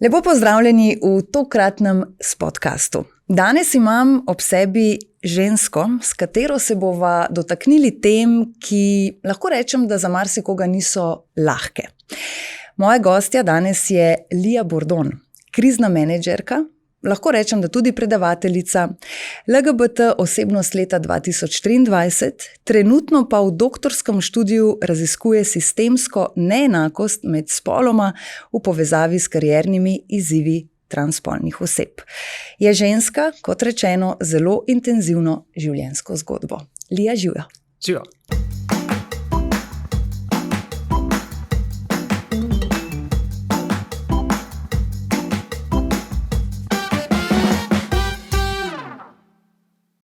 Lepo pozdravljeni v tokratnem podkastu. Danes imam ob sebi žensko, s katero se bova dotaknili tem, ki lahko rečem, da za marsikoga niso lahke. Moja gostja danes je Lija Bordon, krizna menedžerka, lahko rečem, da tudi predavateljica, LGBT osebnost leta 2023, trenutno pa v doktorskem študiju raziskuje sistemsko neenakost med spoloma v povezavi s kariernimi izzivi transspolnih oseb. Je ženska, kot rečeno, zelo intenzivno življenjsko zgodbo. Lija, živjo. Živjo.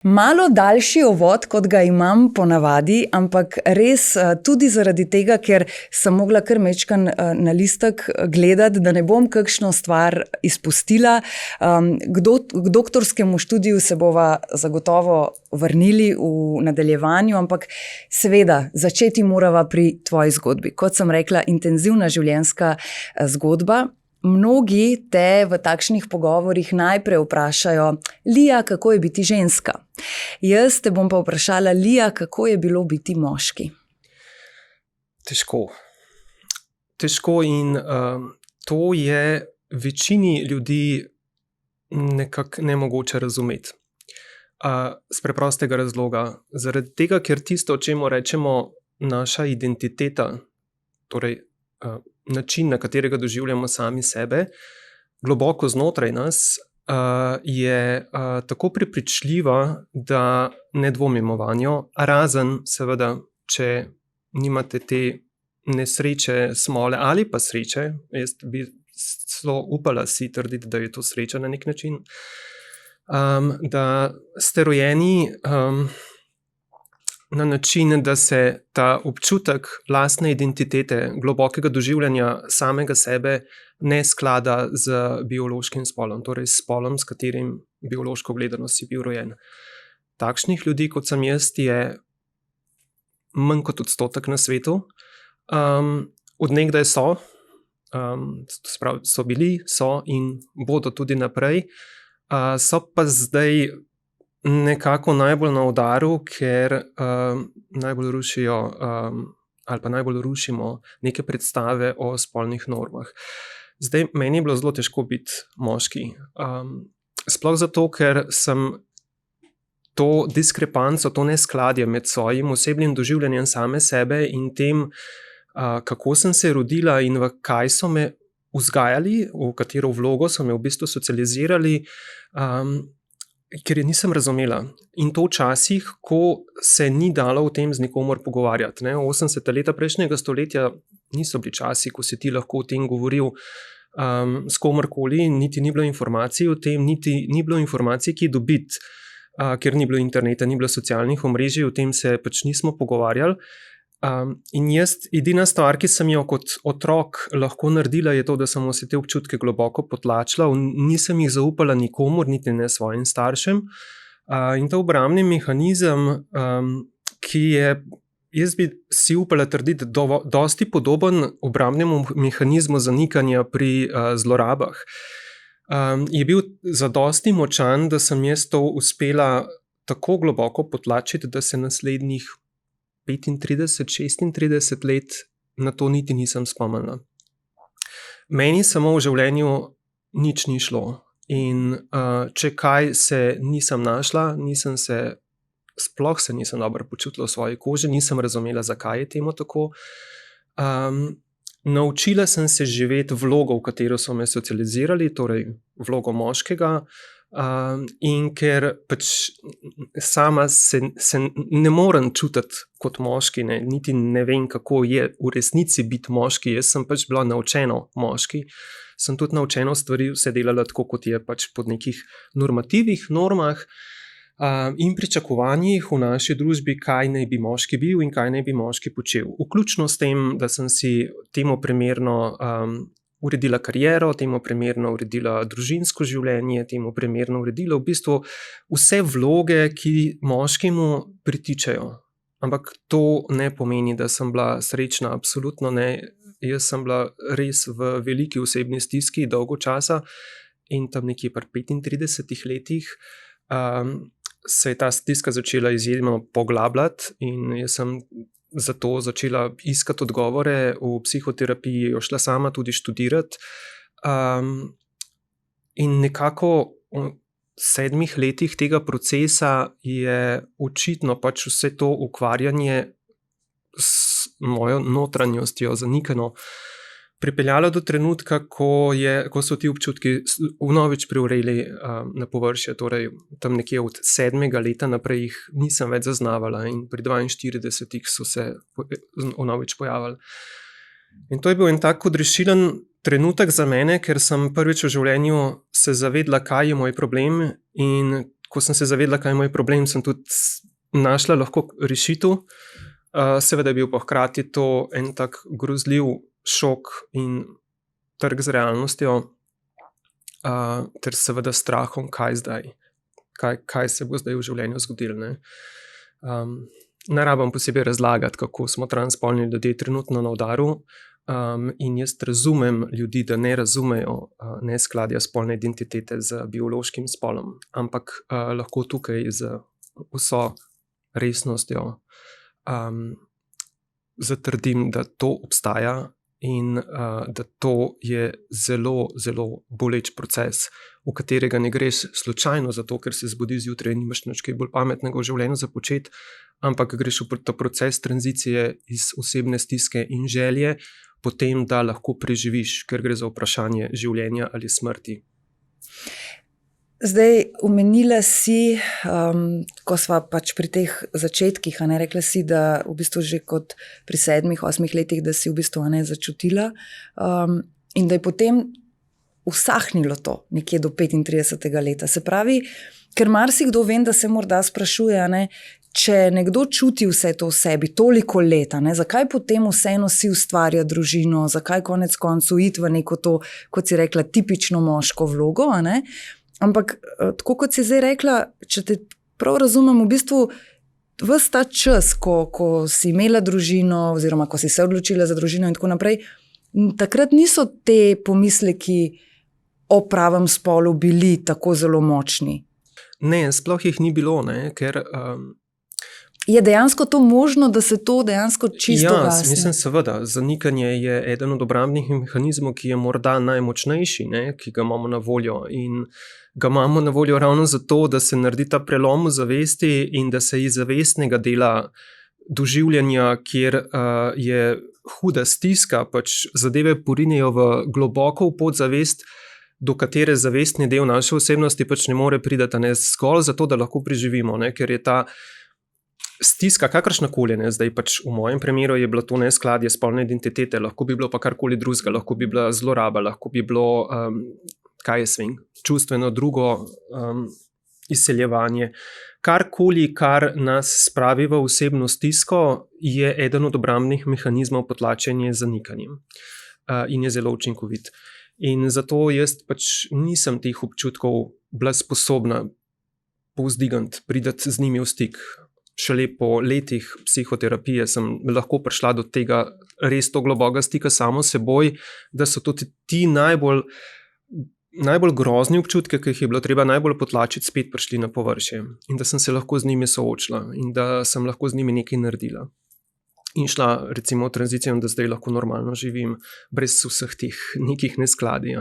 Malo daljši uvod, kot ga imam ponavadi, ampak res tudi zaradi tega, ker sem mogla kar mečkan na listek gledati, da ne bom kakšno stvar izpustila. K doktorskemu študiju se bova zagotovo vrnili v nadaljevanju, ampak seveda začeti morava pri tvoji zgodbi. Kot sem rekla, intenzivna življenjska zgodba. Mnogi te v takšnih pogovorih najprej vprašajo: Lija, kako je biti ženska? Jaz te bom pa vprašala: Lija, kako je bilo biti moški? Težko. Težko in to je večini ljudi nekako nemogoče razumeti. Z preprostega razloga. Zaradi tega, ker tisto, o čemu rečemo naša identiteta, torej način, na katerega doživljamo sami sebe, globoko znotraj nas, je tako prepričljiva, da ne dvomimo vanjo, razen seveda, če nimate te nesreče, smole ali pa sreče. Jaz bi celo upala si trditi, da je to sreča na nek način, da ste rojeni na način, da se ta občutek lastne identitete, globokega doživljanja samega sebe ne sklada z biološkim spolom, torej s spolom, s katerim biološko gledano si bil rojen. Takšnih ljudi, kot sem jaz, je manj kot 1% na svetu. Od nekdaj so, so bili, so in bodo tudi naprej. So pa zdaj nekako najbolj na udaru, ker najbolj rušijo ali pa najbolj rušimo neke predstave o spolnih normah. Zdaj, meni je bilo zelo težko biti moški. Sploh zato, ker sem to diskrepanco, to neskladje med svojim osebnim doživljanjem same sebe in tem, kako sem se rodila in v kaj so me vzgajali, v katero vlogo so me v bistvu socializirali, ker je nisem razumela. In to včasih, ko se ni dalo o tem z nikomor pogovarjati. 80. leta prejšnjega stoletja niso bili časi, ko si ti lahko o tem govoril s komorkoli, niti ni bilo informacij o tem, niti ni bilo informacij, ki dobiti, ker ni bilo interneta, ni bilo socialnih omrežij, o tem se pač nismo pogovarjali. In jaz, edina stvar, ki sem jo kot otrok lahko naredila, je to, da sem vse te občutke globoko potlačila, nisem jih zaupala nikomur, niti ne svojim staršem. In ta obrambni mehanizem, ki je, jaz bi si upala trditi, dosti podoben obrambnemu mehanizmu zanikanja pri zlorabah, je bil zadosti močan, da sem jaz to uspela tako globoko potlačiti, da se naslednjih 35-36 let na to niti nisem spomnila. Meni samo v življenju nič ni šlo. In če kaj se nisem našla, sploh se nisem dobro počutila v svoji koži, nisem razumela, zakaj je temu tako. Naučila sem se živeti vlogo, v katero so me socializirali, torej vlogo moškega, in ker pač sama se ne morem čutiti kot moški, niti ne vem, kako je v resnici biti moški. Jaz sem pač bila naučeno moški, sem tudi naučeno stvari vse delala tako, kot je pač pod nekih normativih, normah in pričakovanjih v naši družbi, kaj naj bi moški bil in kaj naj bi moški počel. Vključno s tem, da sem si temu primerno uredila kariero, temu primerno uredila družinsko življenje, temu primerno uredila v bistvu vse vloge, ki moškemu pritičajo. Ampak to ne pomeni, da sem bila srečna, absolutno ne. jaz sem bila res v veliki osebni stiski dolgo časa in tam nekje pri 35 letih se je ta stiska začela izjemno poglabljati in jaz sem zato začela iskati odgovore v psihoterapiji, šla sama tudi študirati. In nekako v 7 letih tega procesa je očitno pač vse to ukvarjanje s mojo notranjostjo zanikano pripeljalo do trenutka, ko so ti občutki vnovič privreli na površje. Torej, tam nekje od 7. leta naprej jih nisem več zaznavala in pri 42 so se vnovič pojavili. In to je bil en tak odrešilen trenutek za mene, ker sem prvič v življenju se zavedla, kaj je moj problem, in ko sem se zavedla, kaj je moj problem, sem tudi našla lahko rešitev. Seveda je bil pa hkrati to en tak grozljiv šok in trk z realnostjo, ter seveda strahom, kaj zdaj, kaj se bo zdaj v življenju zgodilo. Ne rabim posebej razlagati, kako smo transspolni ljudje trenutno na udaru, in jaz razumem ljudi, da ne razumejo neskladja spolne identitete z biološkim spolom, ampak lahko tukaj z vso resnostjo zatrdim, da to obstaja in da to je zelo, zelo boleč proces, v katerega ne greš slučajno zato, ker se zbudi zjutraj in nimaš nič kaj bolj pametnega v življenju za početi, ampak greš v ta proces tranzicije iz osebne stiske in želje potem, da lahko preživiš, ker gre za vprašanje življenja ali smrti. Zdaj, omenila si, ko sva pač pri teh začetkih, rekla si, da v bistvu že kot pri 7-8 letih, da si v bistvu začutila, in da je potem usahnilo to nekje do 35. leta. Se pravi, ker marsikdo vem, da se morda sprašuje, če nekdo čuti vse to v sebi toliko leta, zakaj potem vseeno si ustvarja družino, zakaj konec koncev iti v neko to, kot si rekla, tipično moško vlogo, Ampak, tako kot si zdaj rekla, če te prav razumem, v bistvu ves ta čas, ko si imela družino, oziroma ko si se odločila za družino in tako naprej, takrat niso te pomisleki o pravem spolu bili tako zelo močni. Ne, sploh jih ni bilo, ker je dejansko to možno, da se to dejansko čisto ugasne? Mislim, seveda. Zanikanje je eden od obrambnih mehanizmov, ki je morda najmočnejši, ki ga imamo na voljo, in ga imamo na voljo ravno zato, da se naredi ta prelom v zavesti in da se iz zavestnega dela doživljanja, kjer je huda stiska, pač zadeve porinejo v globoko v podzavest, do katere zavestni del naše osebnosti pač ne more priti, zgolj zato, da lahko preživimo, ker je ta stiska, kakršnakoli, zdaj pač v mojem primeru je bilo to neskladje spolne identitete, lahko bi bilo pa karkoli drugega, lahko bi bila zloraba, lahko bi bilo, čustveno drugo izseljevanje. Karkoli, kar nas spravi v osebno stisko, je eden od obrambnih mehanizmov potlačenja z zanikanjem in je zelo učinkovit. In zato jaz pač nisem teh občutkov bila sposobna povzdigniti, priti z njimi v stik. Šele po letih psihoterapije sem lahko prišla do tega res to globokega stika samo s seboj, da so tudi ti najbolj grozni občutki, ki jih je bilo treba najbolj potlačiti, spet prišli na površje. In da sem se lahko z njimi soočila in da sem lahko z njimi nekaj naredila. In šla recimo v tranzicijo, da zdaj lahko normalno živim, brez vseh teh nekih neskladij.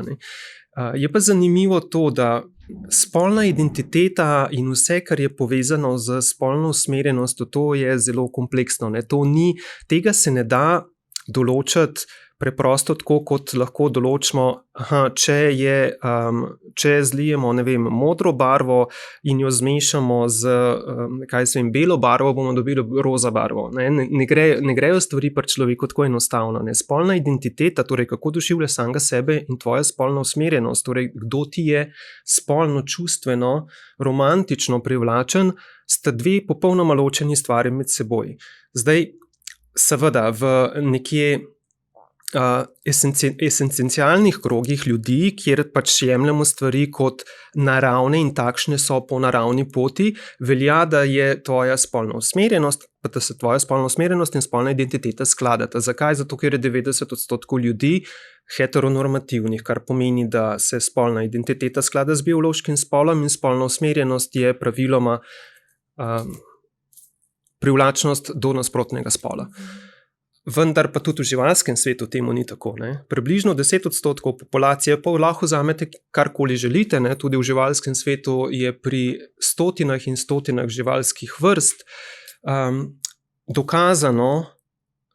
Je pa zanimivo to, da spolna identiteta in vse, kar je povezano z spolno usmerjenostjo, to je zelo kompleksno. Tega se ne da določiti preprosto tako, kot lahko določimo, če zlijemo, modro barvo in jo zmešamo z belo barvo, bomo dobili roza barvo. Ne grejo stvari pri človeku tako enostavno. Spolna identiteta, torej kako doživljaš samega sebe, in tvoja spolna usmerjenost, torej kdo ti je spolno, čustveno, romantično privlačen, sta dve popolnoma ločeni stvari med seboj. Zdaj, seveda, v nekje esencialnih krogih ljudi, kjer pač jemljemo stvari kot naravne in takšne so po naravni poti, velja, da je tvoja spolna usmerjenost, pa da se tvoja spolna usmerjenost in spolna identiteta skladata. Zakaj? Zato, ker je 90% ljudi heteronormativnih, kar pomeni, da se spolna identiteta sklada z biološkim spolom in spolna usmerjenost je praviloma privlačnost do nasprotnega spola. Vendar pa tudi v živalskem svetu temu ni tako. Ne? Približno 10% populacije, pa lahko vzamete karkoli želite, ne? Tudi v živalskem svetu je pri stotinah in stotinah živalskih vrst dokazano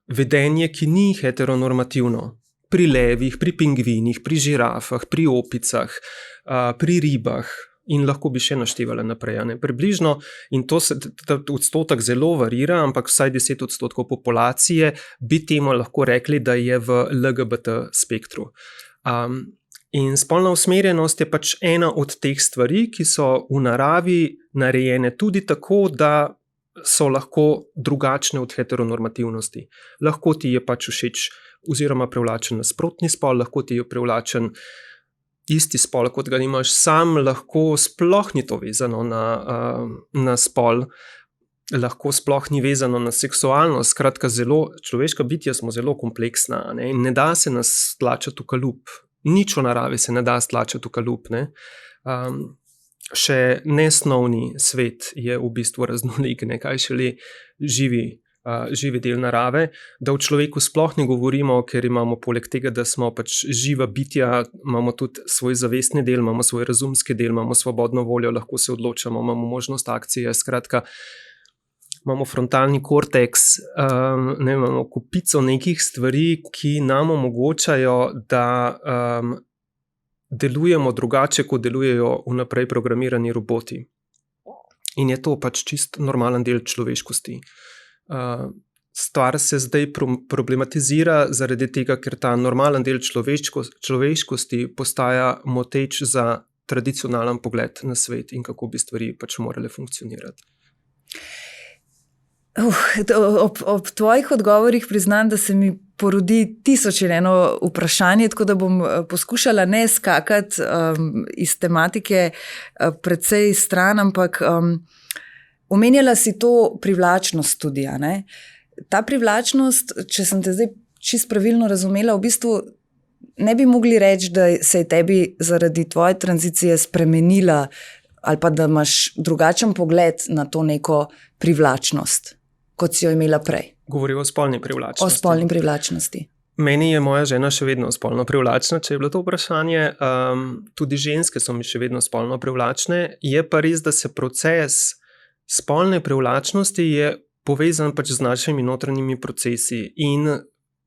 vedenje, ki ni heteronormativno. Pri levih, pri pingvinih, pri žirafah, pri opicah, pri ribah. In lahko bi še naštevala naprej. Ne? Približno, in ta odstotek zelo varira, ampak vsaj 10% populacije bi temu lahko rekli, da je v LGBT spektru. In spolna usmerjenost je pač ena od teh stvari, ki so v naravi narejene tudi tako, da so lahko drugačne od heteronormativnosti. Lahko ti je pač všeč oziroma privlačen nasprotni spol, lahko ti je privlačen isti spol, kot ga imaš sam, lahko sploh ni to vezano na spol, lahko sploh ni vezano na seksualnost. Skratka, človeška bitja smo zelo kompleksna, ne? In ne da se nas stlačati v kalup. Nič v naravi se ne da stlačati v kalup. Ne? Še nesnovni svet je v bistvu raznolik, ne? Kaj šele živi del narave, da o človeku sploh ne govorimo, ker imamo poleg tega, da smo pač živa bitja, imamo tudi svoj zavestni del, imamo svoj razumski del, imamo svobodno voljo, lahko se odločamo, imamo možnost akcije, skratka, imamo frontalni korteks, imamo kupico nekih stvari, ki nam omogočajo, da delujemo drugače, kot delujejo vnaprej programirani roboti. In je to pač čist normalen del človeškosti. Stvar se zdaj problematizira zaradi tega, ker ta normalen del človeškosti postaja moteč za tradicionalen pogled na svet in kako bi stvari pač morale funkcionirati. Ob tvojih odgovorih priznam, da se mi porodi 1001 vprašanje, tako da bom poskušala ne skakati iz tematike precej stran, ampak omenjala si to privlačnost tudi, ne? Ta privlačnost, če sem te zdaj čisto pravilno razumela, v bistvu ne bi mogli reči, da se je tebi zaradi tvoje tranzicije spremenila ali pa da imaš drugačen pogled na to neko privlačnost, kot si jo imela prej. Govorijo o spolni privlačnosti. O spolni privlačnosti. Meni je moja žena še vedno spolno privlačna, če je bilo to vprašanje. Tudi ženske so mi še vedno spolno privlačne. Je pa res, da se proces spolne privlačnosti je povezan pač z našimi notranjimi procesi in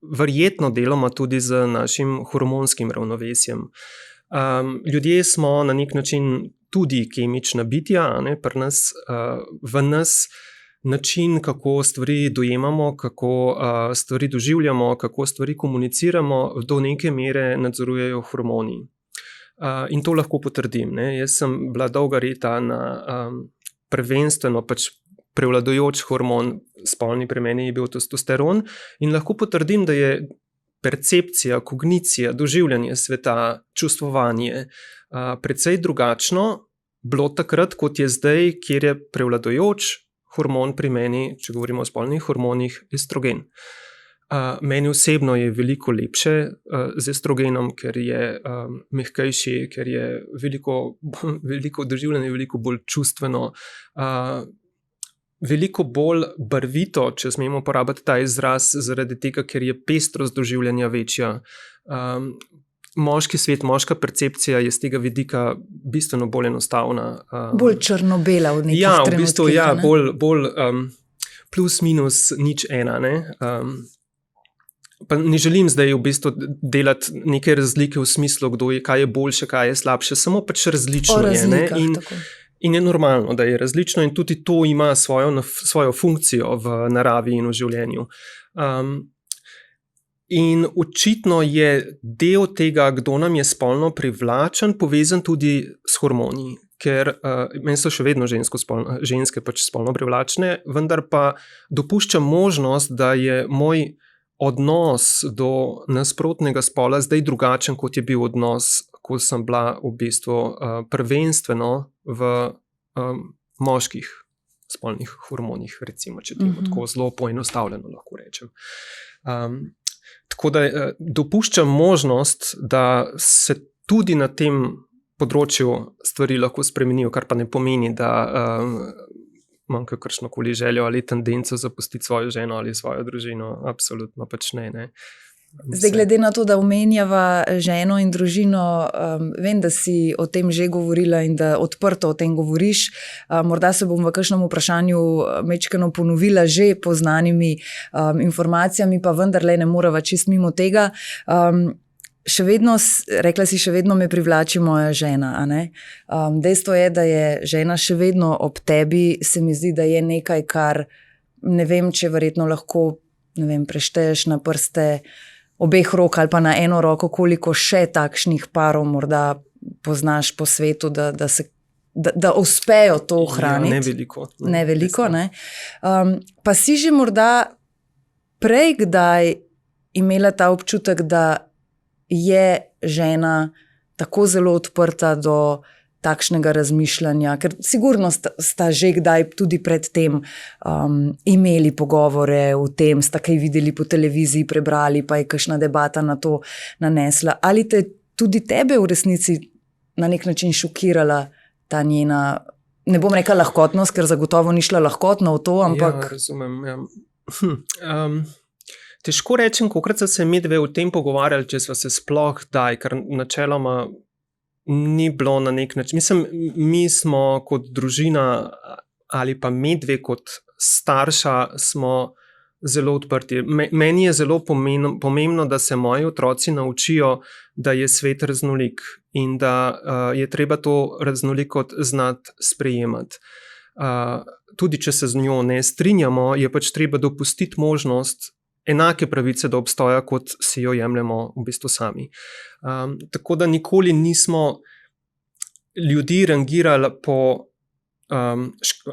verjetno deloma tudi z našim hormonskim ravnovesjem. Ljudje smo na nek način tudi kemična bitja, ne? Pri nas, v nas način, kako stvari dojemamo, kako stvari doživljamo, kako stvari komuniciramo, do neke mere nadzorujejo hormoni. In to lahko potrdim. Ne? Jaz sem bila dolga leta na prvenstveno pač prevladujoč hormon spolni pri meni je bil testosteron in lahko potrdim, da je percepcija, kognicija, doživljanje sveta, čustvovanje precej drugačno bilo takrat, kot je zdaj, kjer je prevladujoč hormon pri meni, če govorimo o spolnih hormonih, estrogen. Meni osebno je veliko lepše z estrogenom, ker je mehkejši, ker je veliko doživljanje, veliko bolj čustveno, veliko bolj barvito, če smemo uporabiti ta izraz, zaradi tega, ker je pestrost doživljanja večja. Moški svet, moška percepcija je z tega vidika bistveno bolj enostavna. Bolj črno-bela v nekih trenutkih. V bistvu, bolj plus minus 0,1, ne? Pa ne želim zdaj v bistvu delati neke razlike v smislu, kaj je boljše, kaj je slabše, samo pač različno je. Ne? In je normalno, da je različno in tudi to ima svojo funkcijo v naravi in v življenju. In očitno je del tega, kdo nam je spolno privlačen, povezan tudi s hormoni. Ker meni so še vedno ženske pač spolno privlačne, vendar pa dopuščam možnost, da je moj odnos do nasprotnega spola zdaj drugačen, kot je bil odnos, ko sem bila v bistvu prvenstveno v moških spolnih hormonih, recimo, če temu tako zelo poenostavljeno lahko rečem. Tako da dopuščam možnost, da se tudi na tem področju stvari lahko spremenijo, kar pa ne pomeni, da imam kakršnokoli željo ali tendenco zapustiti svojo ženo ali svojo družino. Absolutno pač ne. Zdaj, glede na to, da omenjava ženo in družino, vem, da si o tem že govorila in da odprto o tem govoriš. Morda se bom v kakšnem vprašanju majčkeno ponovila že poznanimi informacijami, pa vendarle ne morava čist mimo tega. Še vedno, rekla si, še vedno me privlači moja žena, a ne? Dejstvo je, da je žena še vedno ob tebi, se mi zdi, da je nekaj, kar ne vem, če verjetno lahko, ne vem, prešteješ na prste obeh rok ali pa na eno roko, koliko še takšnih parov morda poznaš po svetu, da uspejo to ohraniti. Ja, ne veliko, ne. Pa si že morda prej kdaj imela ta občutek, da je žena tako zelo odprta do takšnega razmišljanja, ker sigurno sta že kdaj tudi pred tem imeli pogovore o tem, sta kaj videli po televiziji, prebrali, pa je kakšna debata na to nanesla. Ali te tudi tebe v resnici na nek način šokirala ta njena, ne bom rekla lahkotnost, ker zagotovo ni šla lahkotno v to, ampak... Ja, razumem, ja. Težko rečem, kolikokrat se midve o tem pogovarjali, če sva se sploh daj, ker načeloma ni bilo na nek način. Mislim, mi smo kot družina ali pa midve kot starša smo zelo odprti. Meni je zelo pomembno, da se moji otroci naučijo, da je svet raznolik in da je treba to raznolikost znati sprejemati. Tudi če se z njo ne strinjamo, je pač treba dopustiti možnost enake pravice do obstoja, kot si jo jemljemo v bistvu sami. Tako da nikoli nismo ljudi rangirali po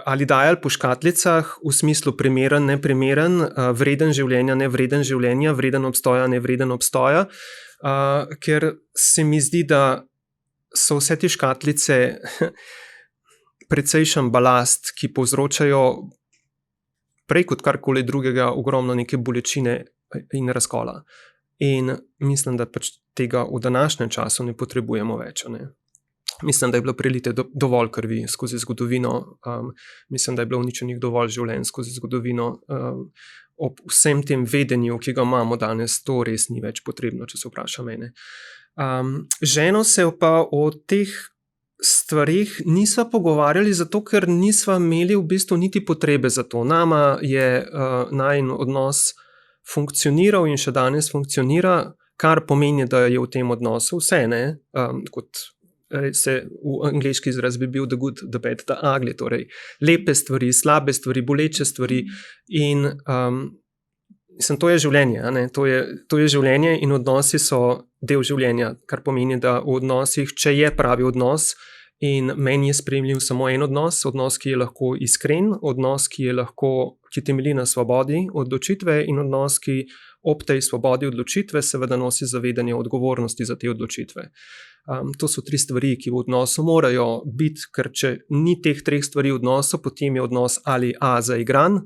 ali dajali po škatlicah v smislu primeren, neprimeren, vreden življenja, nevreden življenja, vreden obstoja, nevreden obstoja, ker se mi zdi, da so vse te škatlice precejšen balast, ki povzročajo prej kot karkoli drugega ogromno neke bolečine in razkola. In mislim, da pač tega v današnjem času ne potrebujemo več. Ne? Mislim, da je bilo prelite dovolj krvi skozi zgodovino, mislim, da je bilo uničenih dovolj življenj skozi zgodovino. Ob vsem tem vedenju, ki ga imamo danes, to res ni več potrebno, če se vpraša mene. Ženo se pa o teh stvarih nisva pogovarjali, zato ker nisva imeli v bistvu niti potrebe za to. Nama je najin odnos funkcioniral in še danes funkcionira, kar pomeni, da je v tem odnosu vse, ne? Kot se v angleški izraz bi bil the good, the bad, the ugly, torej lepe stvari, slabe stvari, boleče stvari in mislim, to je življenje, ne? To je življenje in odnosi so del življenja, kar pomeni, da v odnosih, če je pravi odnos in meni je sprejemljiv samo en odnos, ki je lahko iskren, odnos, ki temelji na svobodi odločitve in odnos, ki ob tej svobodi odločitve seveda nosi zavedanje odgovornosti za te odločitve. To so 3 stvari, ki v odnosu morajo biti, ker če ni teh 3 stvari v odnosu, potem je odnos ali A zaigran,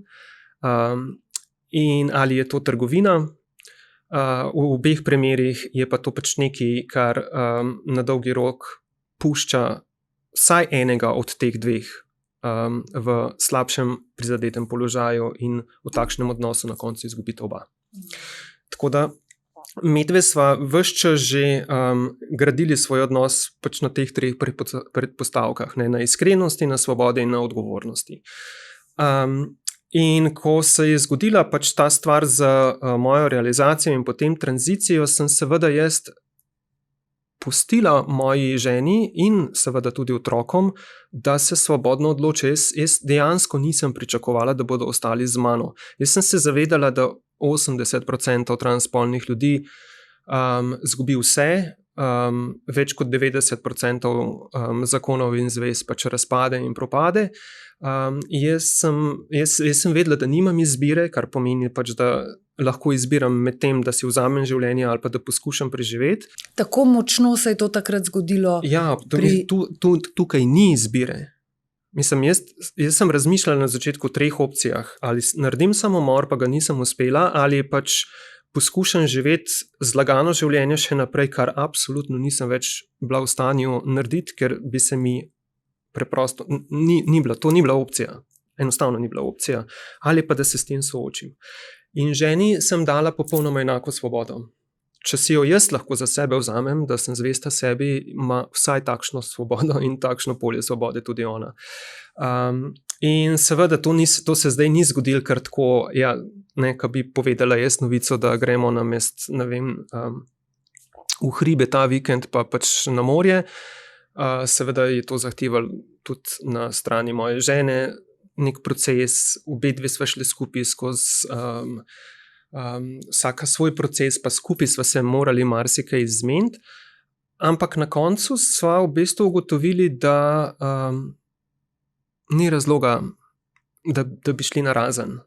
in ali je to trgovina. V obeh primerih je pa to pač nekaj, kar na dolgi rok pušča vsaj enega od teh 2 v slabšem prizadetem položaju in v takšnem odnosu na koncu izgubita oba. Tako da midve sva ves čas že gradili svoj odnos pač na teh 3 predpostavkah, ne? Na iskrenosti, na svobodi in na odgovornosti. In ko se je zgodila pač ta stvar z mojo realizacijo in potem tranzicijo, sem seveda jaz pustila moji ženi in seveda tudi otrokom, da se svobodno odloči. Jaz dejansko nisem pričakovala, da bodo ostali z mano. Jaz sem se zavedala, da 80% transspolnih ljudi zgubi vse, več kot 90% zakonov in zvez pač razpade in propade. Jaz sem vedela, da nimam izbire, kar pomeni pač, da lahko izbiram med tem, da si vzamem življenje ali pa da poskušam preživeti. Tako močno se je to takrat zgodilo. Ja, tukaj ni izbire. Mislim, jaz sem razmišljal na začetku o 3 opcijah. Ali naredim samomor, pa ga nisem uspela, ali pač poskušam živeti zlagano življenje še naprej, kar absolutno nisem več bila v stanju narediti, ker bi se mi preprosto, to ni bila opcija. Enostavno ni bila opcija. Ali pa da se s tem soočim. In ženi sem dala popolnoma enako svobodo. Če si jo jaz lahko za sebe vzamem, da sem zvesta sebi, ima vsaj takšno svobodo in takšno polje svobode tudi ona. In seveda to se zdaj ni zgodilo kar tako, ja, ko bi povedala jaz novico, da gremo na mest, ne vem, v hribe ta vikend, pa pač na morje. Seveda je to zahtevalo tudi na strani moje žene nek proces, obe dve sva šli skupaj skozi vsaka svoj proces, pa skupaj sva se morali marsikaj izmeniti, ampak na koncu sva v bistvu ugotovili, da ni razloga, da bi šli narazen.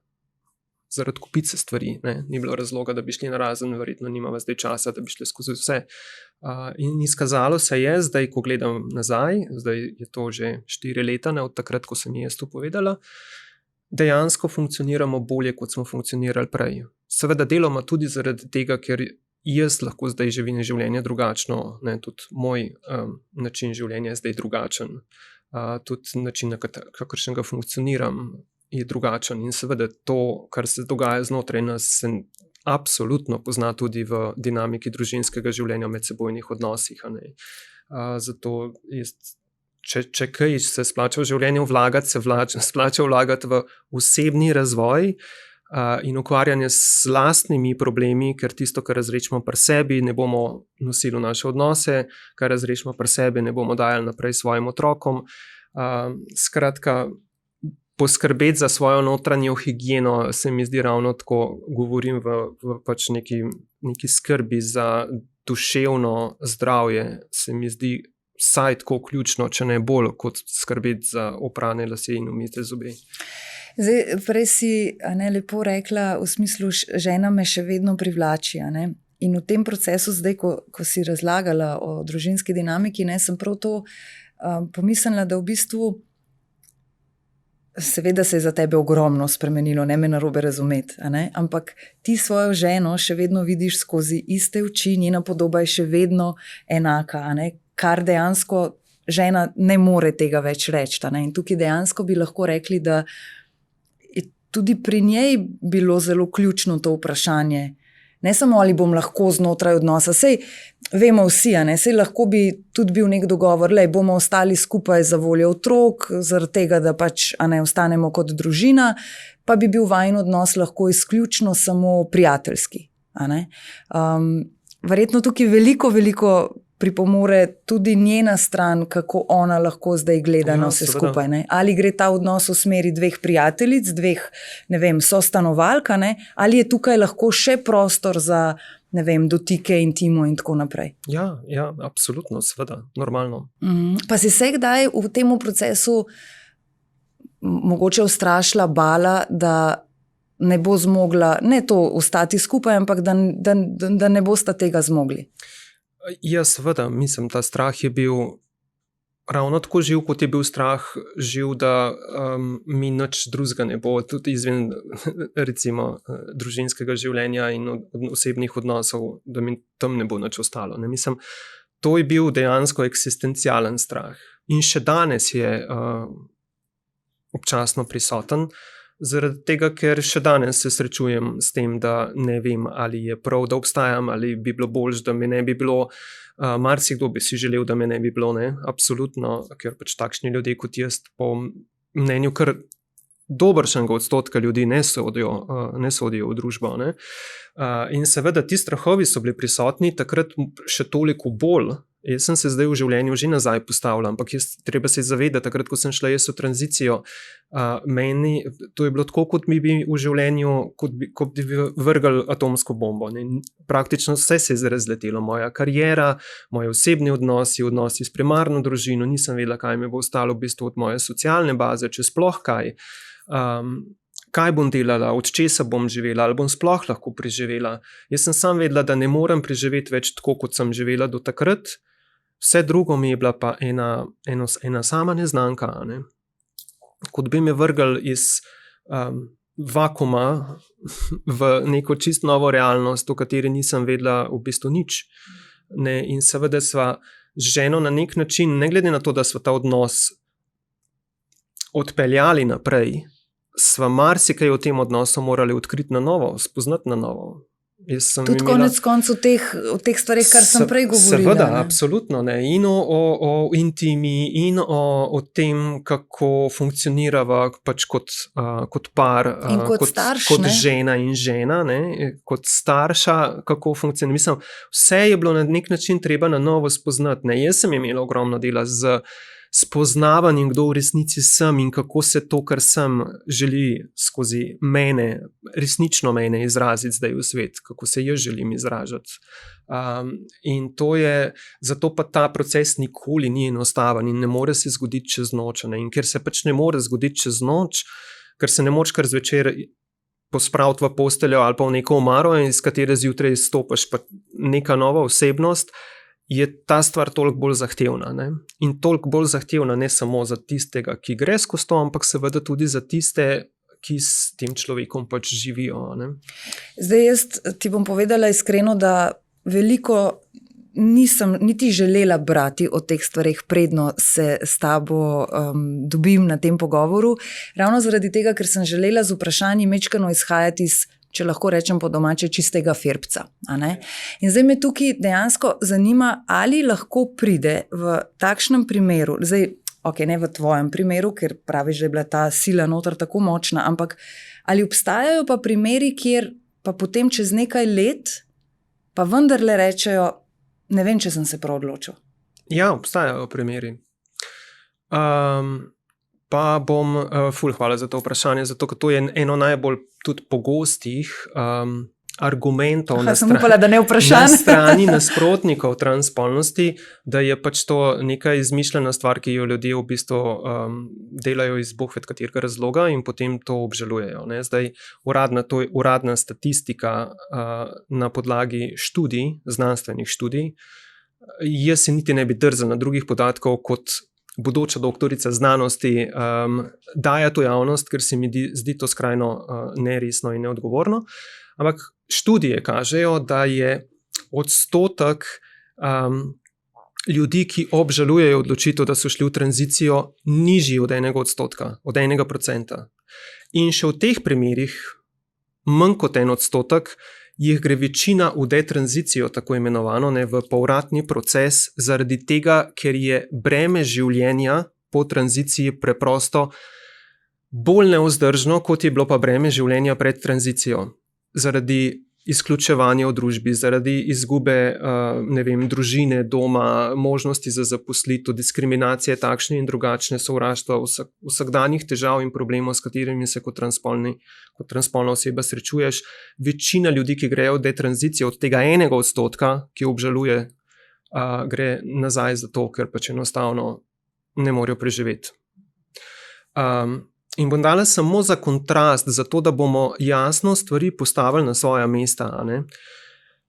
Zaradi kupice stvari, ni bilo razloga, da bi šli narazen, verjetno nimava zdaj časa, da bi šli skozi vse. In izkazalo se je, zdaj, ko gledam nazaj, zdaj je to že 4 leta, od takrat, ko sem jaz to povedala, dejansko funkcioniramo bolje, kot smo funkcionirali prej. Seveda deloma tudi zaradi tega, ker jaz lahko zdaj živim življenje drugačno, tudi moj način življenja je zdaj drugačen. Tudi način, na kakršnega funkcioniram, je drugačen. In seveda to, kar se dogaja znotraj nas, se absolutno pozna tudi v dinamiki družinskega življenja, v medsebojnih odnosih. Zato če kaj se splača v življenju vlagati, se splača vlagati v osebni razvoj in ukvarjanje s lastnimi problemi, ker tisto, kar razrešimo pri sebi, ne bomo nosili v naše odnose, kar razrešimo pri sebi, ne bomo dajali naprej svojim otrokom. Skratka, poskrbeti za svojo notranjo higieno se mi zdi ravno tako, govorim v pač neki skrbi za duševno zdravje, se mi zdi vsaj tako ključno, če ne bolj, kot skrbeti za oprane lase in umite zobe. Zdaj, prej si lepo rekla, v smislu, žena me še vedno privlači. In v tem procesu, zdaj, ko si razlagala o družinski dinamiki, sem prav to pomislila, da v bistvu seveda se je za tebe ogromno spremenilo, ne me narobe razumeti, ampak ti svojo ženo še vedno vidiš skozi iste oči, njena podoba je še vedno enaka, kar dejansko žena ne more tega več reči. In tukaj dejansko bi lahko rekli, da je tudi pri njej bilo zelo ključno to vprašanje. Ne samo, ali bom lahko znotraj odnosa, sej vemo vsi, sej lahko bi tudi bil nek dogovor, bomo ostali skupaj za voljo otrok, zaradi tega, da pač ostanemo kot družina, pa bi bil vajin odnos lahko izključno samo prijateljski. Verjetno tukaj veliko pripomore tudi njena stran, kako ona lahko zdaj gleda na vse skupaj. Ali gre ta odnos v smeri 2 prijateljic, 2, sostanovalk, ali je tukaj lahko še prostor za, dotike, intimo in tako naprej. Ja, absolutno, seveda, normalno. Pa si se kdaj v tem procesu mogoče ustrašila, bala, da ne bo zmogla, ne to ostati skupaj, ampak da ne bosta tega zmogli? Ja, seveda, mislim, ta strah je bil ravno tako živ, kot je bil strah živ, da mi nič drugega ne bo, tudi izven recimo družinskega življenja in osebnih odnosov, da mi tam ne bo nič ostalo. Mislim, to je bil dejansko eksistencialen strah. In še danes je občasno prisoten, zaradi tega, ker še danes se srečujem s tem, da ne vem, ali je prav, da obstajam, ali bi bilo boljše, da me ne bi bilo. Marsikdo bi si želel, da me ne bi bilo, absolutno, ker pač takšni ljudje kot jaz, po mnenju kar dobršnega odstotka ljudi ne sodijo v družbo. In seveda ti strahovi so bili prisotni takrat še toliko bolj. Jaz sem se zdaj v življenju že nazaj postavila, ampak treba se zavedati, takrat, ko sem šla jaz v tranzicijo, meni, to je bilo tako, kot mi bi v življenju, kot bi vrgli atomsko bombo. Praktično vse se je razletelo, moja kariera, moji osebni odnosi s primarno družino, nisem vedela, kaj mi bo ostalo v bistvu od moje socialne baze, če sploh kaj. kaj bom delala, od česa bom živela, ali bom sploh lahko preživela. Jaz sem sam vedela, da ne morem preživeti več tako, kot sem živela do takrat. Vse drugo mi je bila pa ena sama neznanka, ne? Kot bi me vrgli iz vakuma v neko čist novo realnost, o kateri nisem vedela v bistvu nič. Ne? In seveda sva z ženo na nek način, ne glede na to, da sva ta odnos odpeljali naprej, sva marsikaj o tem odnosu morali odkriti na novo, spoznati na novo. Tudi konec koncev o teh stvarih, kar sem prej govorila. Seveda, absolutno. Ne. In o intimi, in o tem, kako funkcionirava pač kot par, in kot starš, kot žena in žena, ne. Kot starša, kako funkcionira. Mislim, vse je bilo na nek način treba na novo spoznati. Ne. Jaz sem imela ogromno dela z spoznavanjem, kdo v resnici sem in kako se to, kar sem, želi skozi mene, resnično mene izraziti zdaj v svet, kako se jaz želim izražati. In to je, zato pa ta proces nikoli ni enostaven in ne more se zgoditi čez noč. Ne? In ker se pač ne more zgoditi čez noč, ker se ne moč kar zvečer pospraviti v posteljo ali pa v neko omaro, iz katere zjutraj stopiš pa neka nova osebnost, je ta stvar toliko bolj zahtevna. Ne? In toliko bolj zahtevna ne samo za tistega, ki gre skozi to, ampak seveda tudi za tiste, ki s tem človekom pač živijo. Ne? Zdaj jaz ti bom povedala iskreno, da veliko nisem niti želela brati o teh stvarih, predno se s tabo dobim na tem pogovoru, ravno zaradi tega, ker sem želela z vprašanji mečkano izhajati iz, če lahko rečem po domače, čistega firbca. In zdaj me tukaj dejansko zanima, ali lahko pride v takšnem primeru, zdaj, ne v tvojem primeru, ker praviš, da je bila ta sila noter tako močna, ampak ali obstajajo pa primeri, kjer pa potem čez nekaj let pa vendarle rečejo, ne vem, če sem se prav odločil. Ja, obstajajo primeri. Pa bom, hvala za to vprašanje, zato ker to je eno najbolj tudi pogostih argumentov na strani nasprotnikov transspolnosti, da je pač to neka izmišljena stvar, ki jo ljudje v bistvu delajo iz bog ved katerega razloga in potem to obžalujejo. Ne? Zdaj, to je uradna statistika na podlagi študij, znanstvenih študij. Jaz se niti ne bi drzel na drugih podatkov kot bodoča doktorica znanosti daja to javnost, ker se mi zdi to skrajno neresno in neodgovorno. Ampak študije kažejo, da je odstotek ljudi, ki obžalujejo odločitev, da so šli v tranzicijo, nižji od 1%, od 1%. In še v teh primerih, manj kot 1%, jih gre večina v detranzicijo, tako imenovano, ne, v povratni proces, zaradi tega, ker je breme življenja po tranziciji preprosto bolj nevzdržno, kot je bilo pa breme življenja pred tranzicijo. Zaradi izključevanja v družbi, zaradi izgube družine, doma, možnosti za zaposlitev, diskriminacije takšne in drugačne, sovraštva, vsakdanjih težav in problemov, s katerimi se kot transpolna oseba srečuješ. Večina ljudi, ki grejo v detranzicijo, od tega 1%, ki obžaluje, gre nazaj zato, ker pač enostavno ne morejo preživeti. In bom dala samo za kontrast, zato da bomo jasno stvari postavili na svoja mesta. Ne?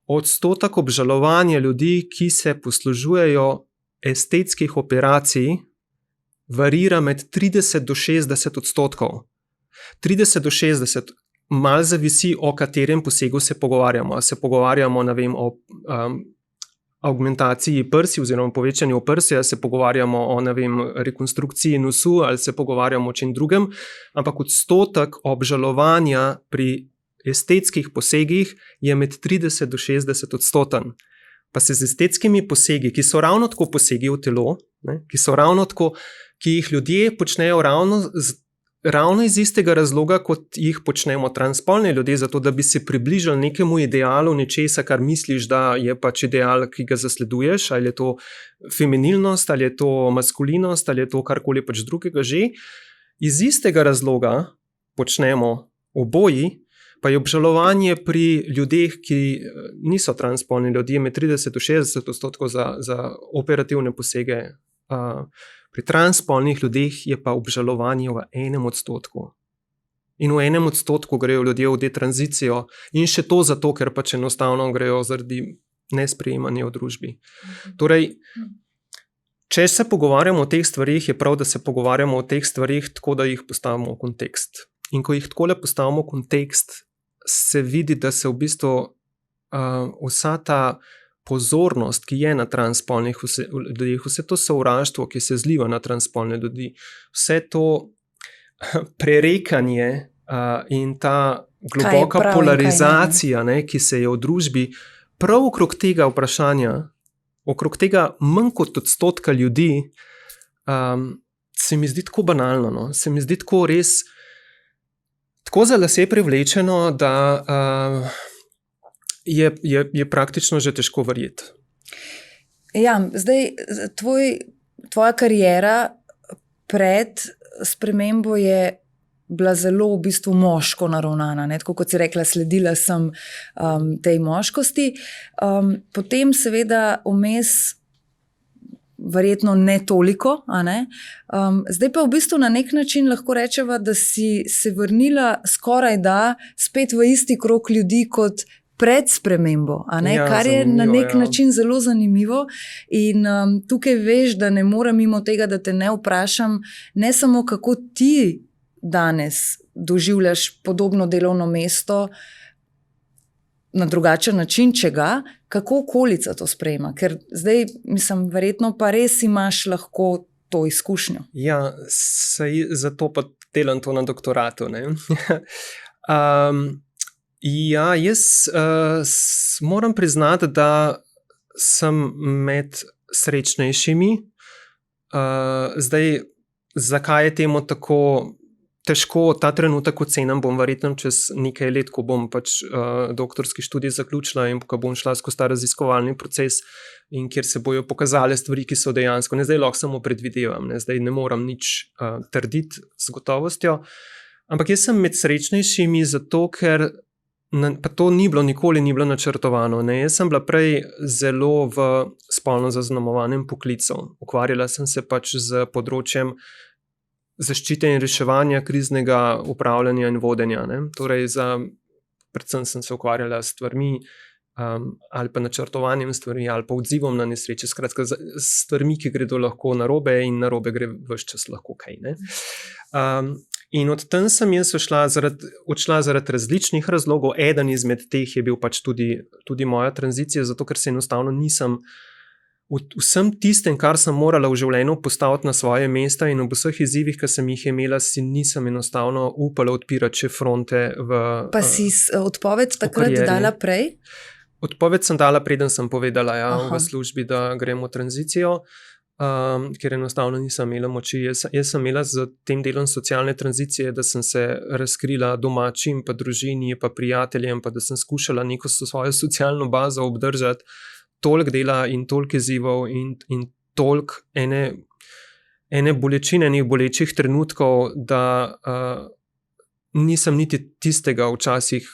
Odstotek obžalovanja ljudi, ki se poslužujejo estetskih operacij, varira med 30 do 60%. 30 do 60%, malo zavisi, o katerem posegu se pogovarjamo. Se pogovarjamo, o augmentaciji prsi oziroma povečanju prsi, ali se pogovarjamo o rekonstrukciji nosu, ali se pogovarjamo o čem drugem, ampak odstotek obžalovanja pri estetskih posegih je med 30 do 60%. Pa se z estetskimi posegi, ki so ravno tako posegi v telo, ne, ki jih ljudje počnejo ravno iz istega razloga, kot jih počnemo transspolni ljudje, zato da bi se približali nekemu idealu nečesa, kar misliš, da je pač ideal, ki ga zasleduješ, ali je to feminilnost, ali je to maskulinost, ali je to karkoli pač drugega že. Iz istega razloga počnemo oboji, pa je obžalovanje pri ljudeh, ki niso transspolni ljudje, med 30 do 60% za operativne posege. Pri transspolnih ljudeh je pa obžalovanje v 1%. In v 1% grejo ljudje v detranzicijo, in še to zato, ker pač enostavno grejo zaradi nesprejemanja v družbi. Torej, če se pogovarjamo o teh stvarih, je prav, da se pogovarjamo o teh stvarih tako, da jih postavimo v kontekst. In ko jih takole postavimo v kontekst, se vidi, da se v bistvu vsa ta pozornost, ki je na transspolnih ljudeh, vse to sovraštvo, ki se zliva na transspolne ljudi, vse to prerekanje in ta globoka polarizacija, ne, ki se je v družbi prav okrog tega vprašanja, okrog tega manj kot 1% ljudi, se mi zdi tako banalno, no? Se mi zdi tako res, tako za lase privlečeno, da je praktično že težko verjeti. Ja, zdaj, tvoja kariera pred spremembo je bila zelo v bistvu moško naravnana, ne? Tako kot si rekla, sledila sem tej moškosti. Potem seveda vmes verjetno ne toliko, a ne? Zdaj pa v bistvu na nek način lahko rečeva, da si se vrnila skoraj da spet v isti krog ljudi kot pred spremembo, a ne? Ja, Kar je na nek način zelo zanimivo in tukaj veš, da ne morem mimo tega, da te ne vprašam, ne samo kako ti danes doživljaš podobno delovno mesto na drugačen način, če ga, kako okolica to sprejema, ker zdaj, mislim, verjetno pa res imaš lahko to izkušnjo. Ja, zato pa delam to na doktoratu, ne? Ja, jaz moram priznati, da sem med srečnejšimi. Zdaj, zakaj je temu tako težko ta trenutek ocenim, bom verjetno čez nekaj let, ko bom pač doktorski študij zaključila in ko bom šla skozi ta raziskovalni proces in kjer se bojo pokazale stvari, ki so dejansko, ne zdaj lahko samo predvidevam, ne, zdaj ne moram nič trditi z gotovostjo, ampak jaz sem med srečnejšimi zato, ker pa to nikoli ni bilo načrtovano. Ne? Jaz sem bila prej zelo v spolno zaznamovanem poklicu. Ukvarjala sem se pač z področjem zaščite in reševanja, kriznega upravljanja in vodenja. Ne? Torej, predvsem sem se ukvarjala s stvarmi ali pa načrtovanjem stvari ali pa odzivom na nesreče. Skratka, s stvarmi, ki gredo lahko narobe in narobe gre ves čas lahko kaj. Ne? In od tam sem jaz odšla zaradi različnih razlogov. Eden izmed teh je bil pač tudi moja tranzicija, zato ker se enostavno nisem vsem tistem, kar sem morala v življenju postaviti na svoje mesta in ob vseh izzivih, ki sem jih imela, si nisem enostavno upala odpirati še fronte pa si odpoved takrat dala prej? Odpoved sem dala, preden sem povedala v službi, da grem v tranzicijo. Ker enostavno nisem imela moči. Jaz sem imela z tem delom socialne tranzicije, da sem se razkrila domačim, pa družini, pa prijateljem, pa da sem skušala neko svojo socialno bazo obdržati, toliko dela in toliko izzivov in toliko ene bolečine, enih bolečih trenutkov, da nisem niti tistega včasih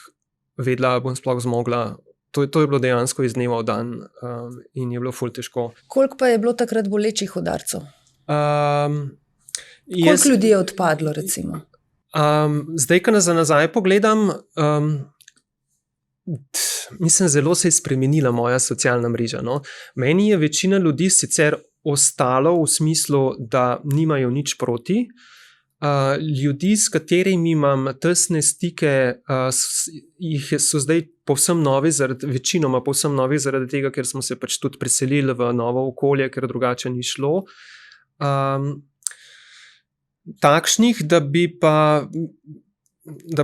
vedela, bom sploh zmogla. To je bilo dejansko iz dneva v dan in je bilo ful težko. Koliko pa je bilo takrat bolečih udarcev? Koliko ljudi je odpadlo, recimo? Zdaj, ko za nazaj pogledam, mislim, zelo se je spremenila moja socialna mreža. No? Meni je večina ljudi sicer ostalo v smislu, da nimajo nič proti. Ljudi, s katerimi imam tesne stike, so zdaj povsem novi, večinoma povsem novi zaradi tega, ker smo se pač tudi preselili v novo okolje, ker drugače ni šlo. Takšnih, da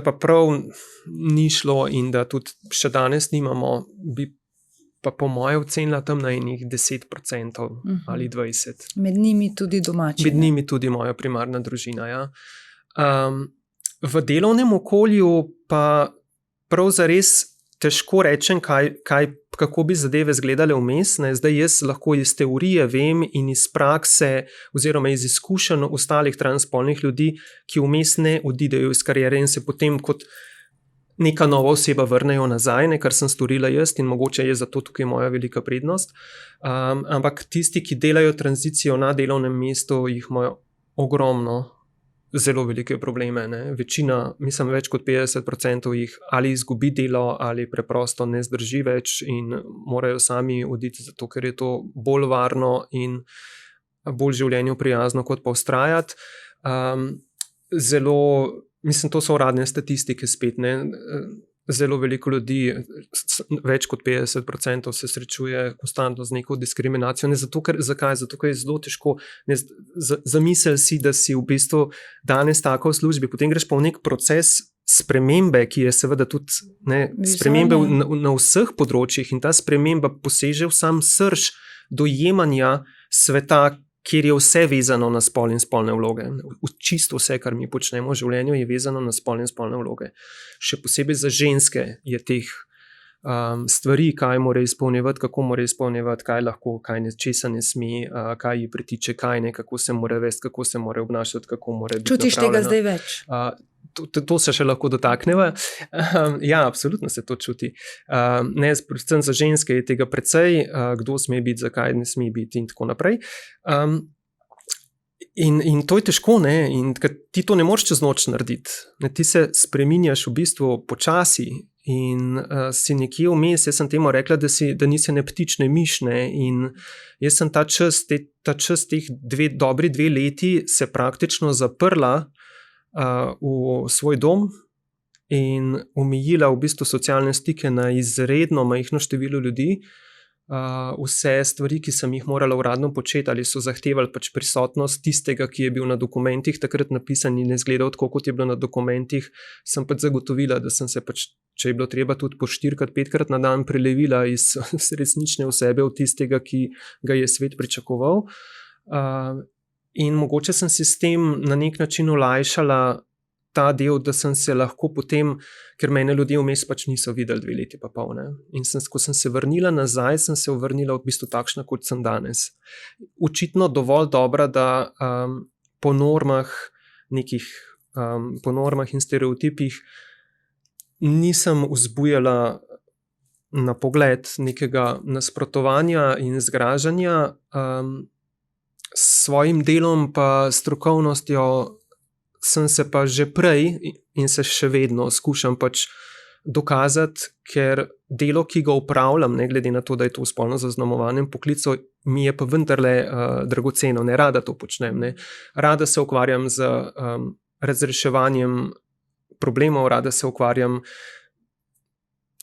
pa prav ni šlo in da tudi še danes nimamo, bi pa po moje ocenila tam na enih 10% ali 20%. Med njimi tudi domači. Med njimi tudi moja primarna družina, ja. V delovnem okolju pa prav zares težko rečem, kako bi zadeve izgledale vmes. Zdaj jaz lahko iz teorije vem in iz prakse oziroma iz izkušenj ostalih transspolnih ljudi, ki vmes ne odidejo iz kariere in se potem kot neka nova oseba vrnejo nazaj, kar sem storila jaz in mogoče je zato tukaj moja velika prednost. Ampak tisti, ki delajo tranzicijo na delovnem mestu, jih imajo ogromno zelo velike probleme. Ne. Večina, mislim, več kot 50% jih ali izgubi delo, ali preprosto ne zdrži več in morajo sami oditi, zato ker je to bolj varno in bolj življenju prijazno, kot pa vztrajati. Zelo, mislim, to so uradne statistike spet, ne. Zelo veliko ljudi, več kot 50% se srečuje konstantno z neko diskriminacijo. Ne, zakaj? Zato, ker je zelo težko. Zamisel si, da si v bistvu danes tako v službi, potem greš pa v nek proces spremembe, ki je seveda tudi spremembe na vseh področjih in ta sprememba poseže v sam srž dojemanja sveta, kjer je vse vezano na spol in spolne vloge. Čisto vse, kar mi počnemo v življenju, je vezano na spol in spolne vloge. Še posebej za ženske je teh stvari, kaj mora izpolnjevati, kako mora izpolnjevati, kaj lahko, kaj česa ne sme, kaj ji pritiče, kaj ne, kako se mora vesti, kako se mora obnašati, kako mora biti Čutiš tega zdaj več? To se še lahko dotakneva. Ja, absolutno se to čuti. Ne, predvsem za ženske je tega precej, kdo sme biti, zakaj ne sme biti in tako naprej. In to je težko, ne? In ti to ne moreš čez noč narediti. Ne? Ti se spreminjaš v bistvu počasi in si nekje vmes. Jaz sem temu rekla, da nisi ne ptič, ne miš, ne? In jaz sem ta čas teh dobri 2 leti se praktično zaprla v svoj dom in omejila v bistvu socialne stike na izredno majhno število ljudi. Vse stvari, ki sem jih morala uradno početi, ali so zahtevali pač prisotnost tistega, ki je bil na dokumentih takrat napisan in je izgledal tako, kot je bilo na dokumentih, sem pač zagotovila, da sem se pač, če je bilo treba, tudi po 4-5 na dan prelevila iz resnične osebe v tistega, ki ga je svet pričakoval. In mogoče sem si s tem na nek način olajšala ta del, da sem se lahko potem, ker mene ljudje vmes pač niso videli 2 leti pa pol. Ne? In ko sem se vrnila nazaj, sem se vrnila v bistvu takšna, kot sem danes. Očitno dovolj dobra, da po normah in stereotipih nisem vzbujala na pogled nekega nasprotovanja in zgražanja. S svojim delom pa strokovnostjo sem se pa že prej in se še vedno skušam pač dokazati, ker delo, ki ga upravljam, ne glede na to, da je to v spolno zaznamovanem poklicu, mi je pa vendarle dragoceno, ne rada to počnem. Ne. Rada se ukvarjam z razreševanjem problemov, rada se ukvarjam,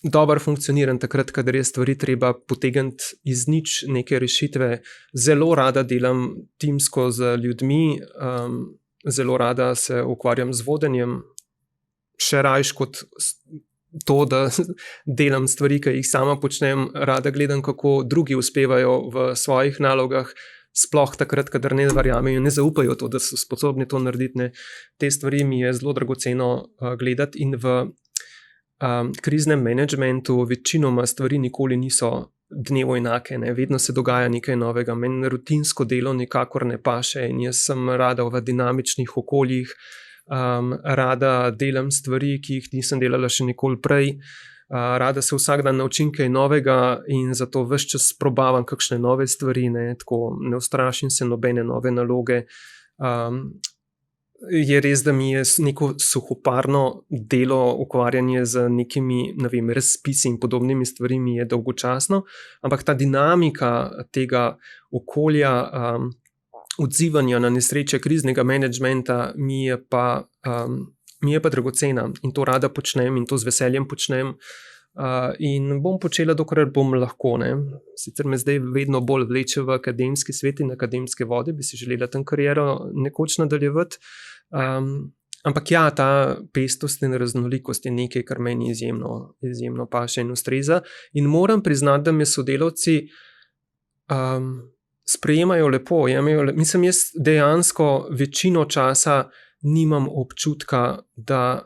dobro funkcioniram takrat, kadar je stvari treba potegniti iz nič neke rešitve. Zelo rada delam timsko z ljudmi, zelo rada se ukvarjam z vodenjem, še rajš kot to, da delam stvari, ki jih sama počnem, rada gledam, kako drugi uspevajo v svojih nalogah, sploh takrat, kadar ne verjamejo, ne zaupajo to, da so sposobni to narediti. Ne. Te stvari mi je zelo dragoceno gledati in v kriznem menedžmentu večinoma stvari nikoli niso dnevo enake, ne. Vedno se dogaja nekaj novega. Meni rutinsko delo nikakor ne paše in jaz sem rada v dinamičnih okoljih, rada delam stvari, ki jih nisem delala še nikoli prej, rada se vsak dan naučim kaj novega in zato ves čas probavam kakšne nove stvari, ne, tako ne ustrašim se nobene nove naloge. Je res, da mi je neko suhoparno delo, ukvarjanje z nekimi, ne vem, razpisi in podobnimi stvarmi je dolgočasno, ampak ta dinamika tega okolja, odzivanja na nesreče kriznega menedžmenta mi je pa dragocena in to rada počnem in to z veseljem počnem. In bom počela, dokler bom lahko. Ne. Sicer me zdaj vedno bolj vleče v akademski svet in akademske vode, bi si želela tam kariero nekoč nadaljevati. Ampak ja, ta pestrost in raznolikost je nekaj, kar meni izjemno paše in ustreza. In moram priznati, da me sodelavci sprejemajo lepo. Mislim, jaz dejansko večino časa nimam občutka, da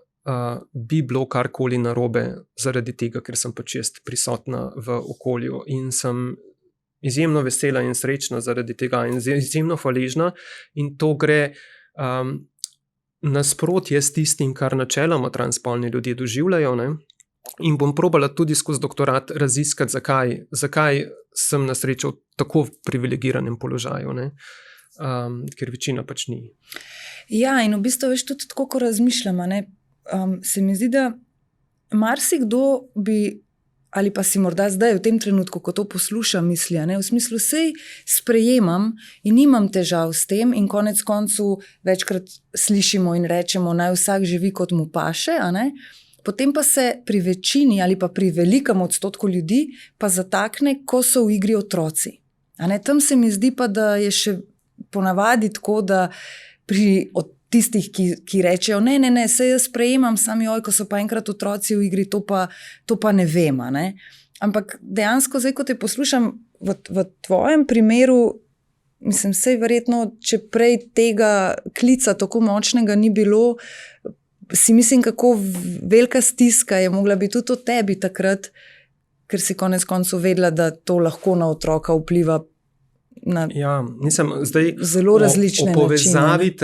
bi bilo karkoli narobe zaradi tega, ker sem pač jaz prisotna v okolju in sem izjemno vesela in srečna zaradi tega in izjemno hvaležna in to gre nasprotje s tistim, kar načeloma transspolni ljudje doživljajo, ne? In bom probala tudi skozi doktorat raziskati, zakaj sem na srečo v tako privilegiranem položaju, ne? Ker večina pač ni. Ja, in v bistvu veš tudi tako, ko razmišljam, se mi zdi, da marsikdo bi, ali pa si morda zdaj v tem trenutku, ko to poslušam, misli, v smislu, sej sprejemam in nimam težav s tem in konec koncu večkrat slišimo in rečemo, naj vsak živi kot mu paše, potem pa se pri večini ali pa pri velikem odstotku ljudi pa zatakne, ko so v igri otroci. Tam se mi zdi pa, da je še ponavadi tako, da pri tistih, ki rečejo, ne, se jaz sprejemam, sami ko so pa enkrat otroci v igri, to pa ne vem. Ampak dejansko, zdaj, ko te poslušam v tvojem primeru, mislim, sej verjetno, če prej tega klica tako močnega ni bilo, si mislim, kako velika stiska je mogla biti tudi o tebi takrat, ker si konec koncev vedela, da to lahko na otroka vpliva na zelo različne načine. O povezavi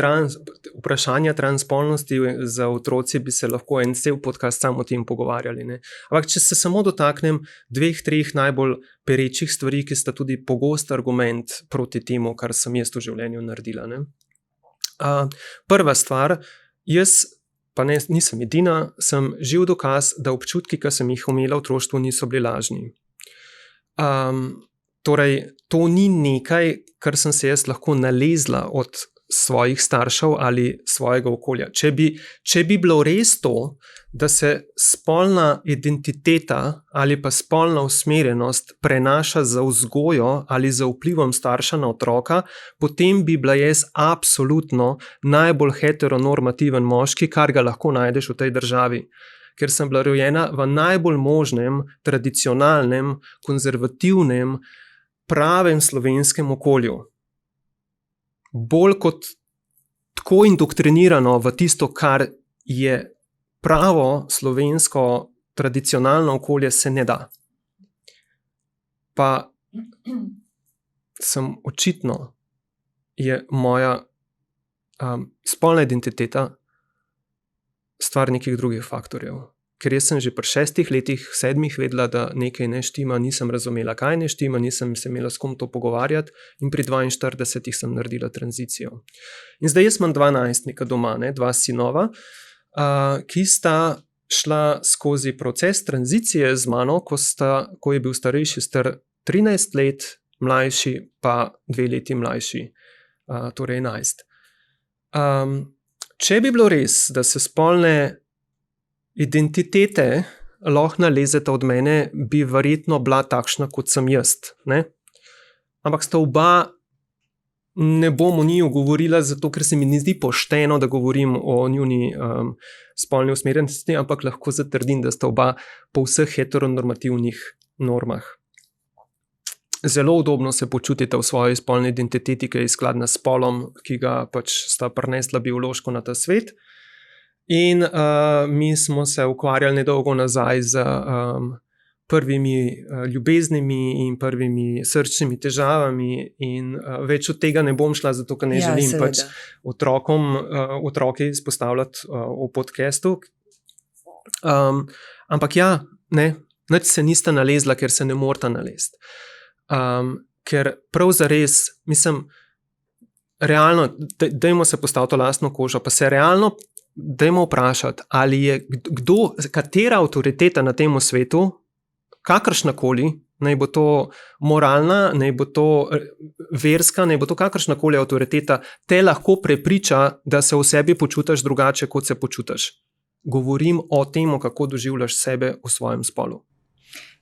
vprašanja transspolnosti za otroci bi se lahko en cel podcast samo o tem pogovarjali. Ampak če se samo dotaknem 2-3 najbolj perečih stvari, ki sta tudi pogost argument proti temu, kar sem jaz v življenju naredila. Prva stvar, jaz pa nisem edina, sem živ dokaz, da občutki, ki sem jih imela v otroštvu, niso bili lažni. Torej, to ni nekaj, kar sem se jaz lahko nalezla od svojih staršev ali svojega okolja. Če bi bilo res to, da se spolna identiteta ali pa spolna usmerjenost prenaša za vzgojo ali za vplivom starša na otroka, potem bi bila jaz absolutno najbolj heteronormativen moški, kar ga lahko najdeš v tej državi. Ker sem bila rojena v najbolj možnem, tradicionalnem, konzervativnem, pravem slovenskem okolju. Bolj kot tako indoktrinirano v tisto, kar je pravo slovensko tradicionalno okolje, se ne da. Pa sem očitno, je moja spolna identiteta stvar nekih drugih faktorjev. Ker jaz sem že pri 6 letih, 7 vedela, da nekaj ne štima, nisem razumela, kaj ne štima, nisem se imela s kom to pogovarjati in pri 42 sem naredila tranzicijo. In zdaj jaz imam 2 najstnika doma, 2 sinova, ki sta šla skozi proces tranzicije z mano, ko je bil starejši star 13 let, mlajši pa 2 leti mlajši, torej 11. Če bi bilo res, da se spolne identitete lahko nalezeta od mene, bi verjetno bila takšna, kot sem jaz. Ampak sta oba, ne bom o njiju govorila, zato ker se mi ne zdi pošteno, da govorim o njuni spolni usmerjenosti, ampak lahko zatrdim, da sta oba po vseh heteronormativnih normah. Zelo udobno se počutite v svoji spolni identiteti, ki je skladna s spolom, ki ga pač sta prinesla biološko na ta svet. In mi smo se ukvarjali nedolgo nazaj z prvimi ljubeznimi in prvimi srčnimi težavami in več od tega ne bom šla, zato ker ne želim pač otroke izpostavljati v podcastu. Ampak ja, nič se nista nalezla, ker se ne morata nalezti. Ker prav zares, mislim, realno, dajmo se postaviti v lastno kožo, pa se realno dajmo vprašati, ali je katera avtoriteta na tem svetu, kakršnakoli, naj bo to moralna, naj bo to verska, naj bo to kakršnakoli avtoriteta, te lahko prepriča, da se v sebi počutiš drugače, kot se počutiš. Govorim o tem, kako doživljaš sebe v svojem spolu.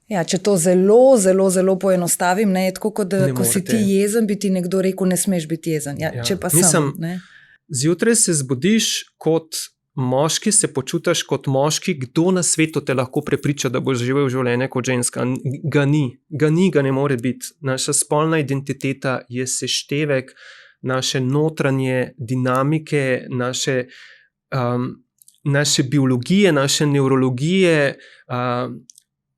Ja, če to zelo, zelo, zelo poenostavim, je tako, kot da ko si ti jezen, bi ti nekdo rekel, ne smeš biti jezen. Ja, če pa sem. Zjutraj se zbudiš kot moški, se počutiš kot moški, kdo na svetu te lahko prepriča, da boš živel življenje kot ženska? Ga ne more biti. Naša spolna identiteta je seštevek naše notranje dinamike, naše biologije, naše nevrologije,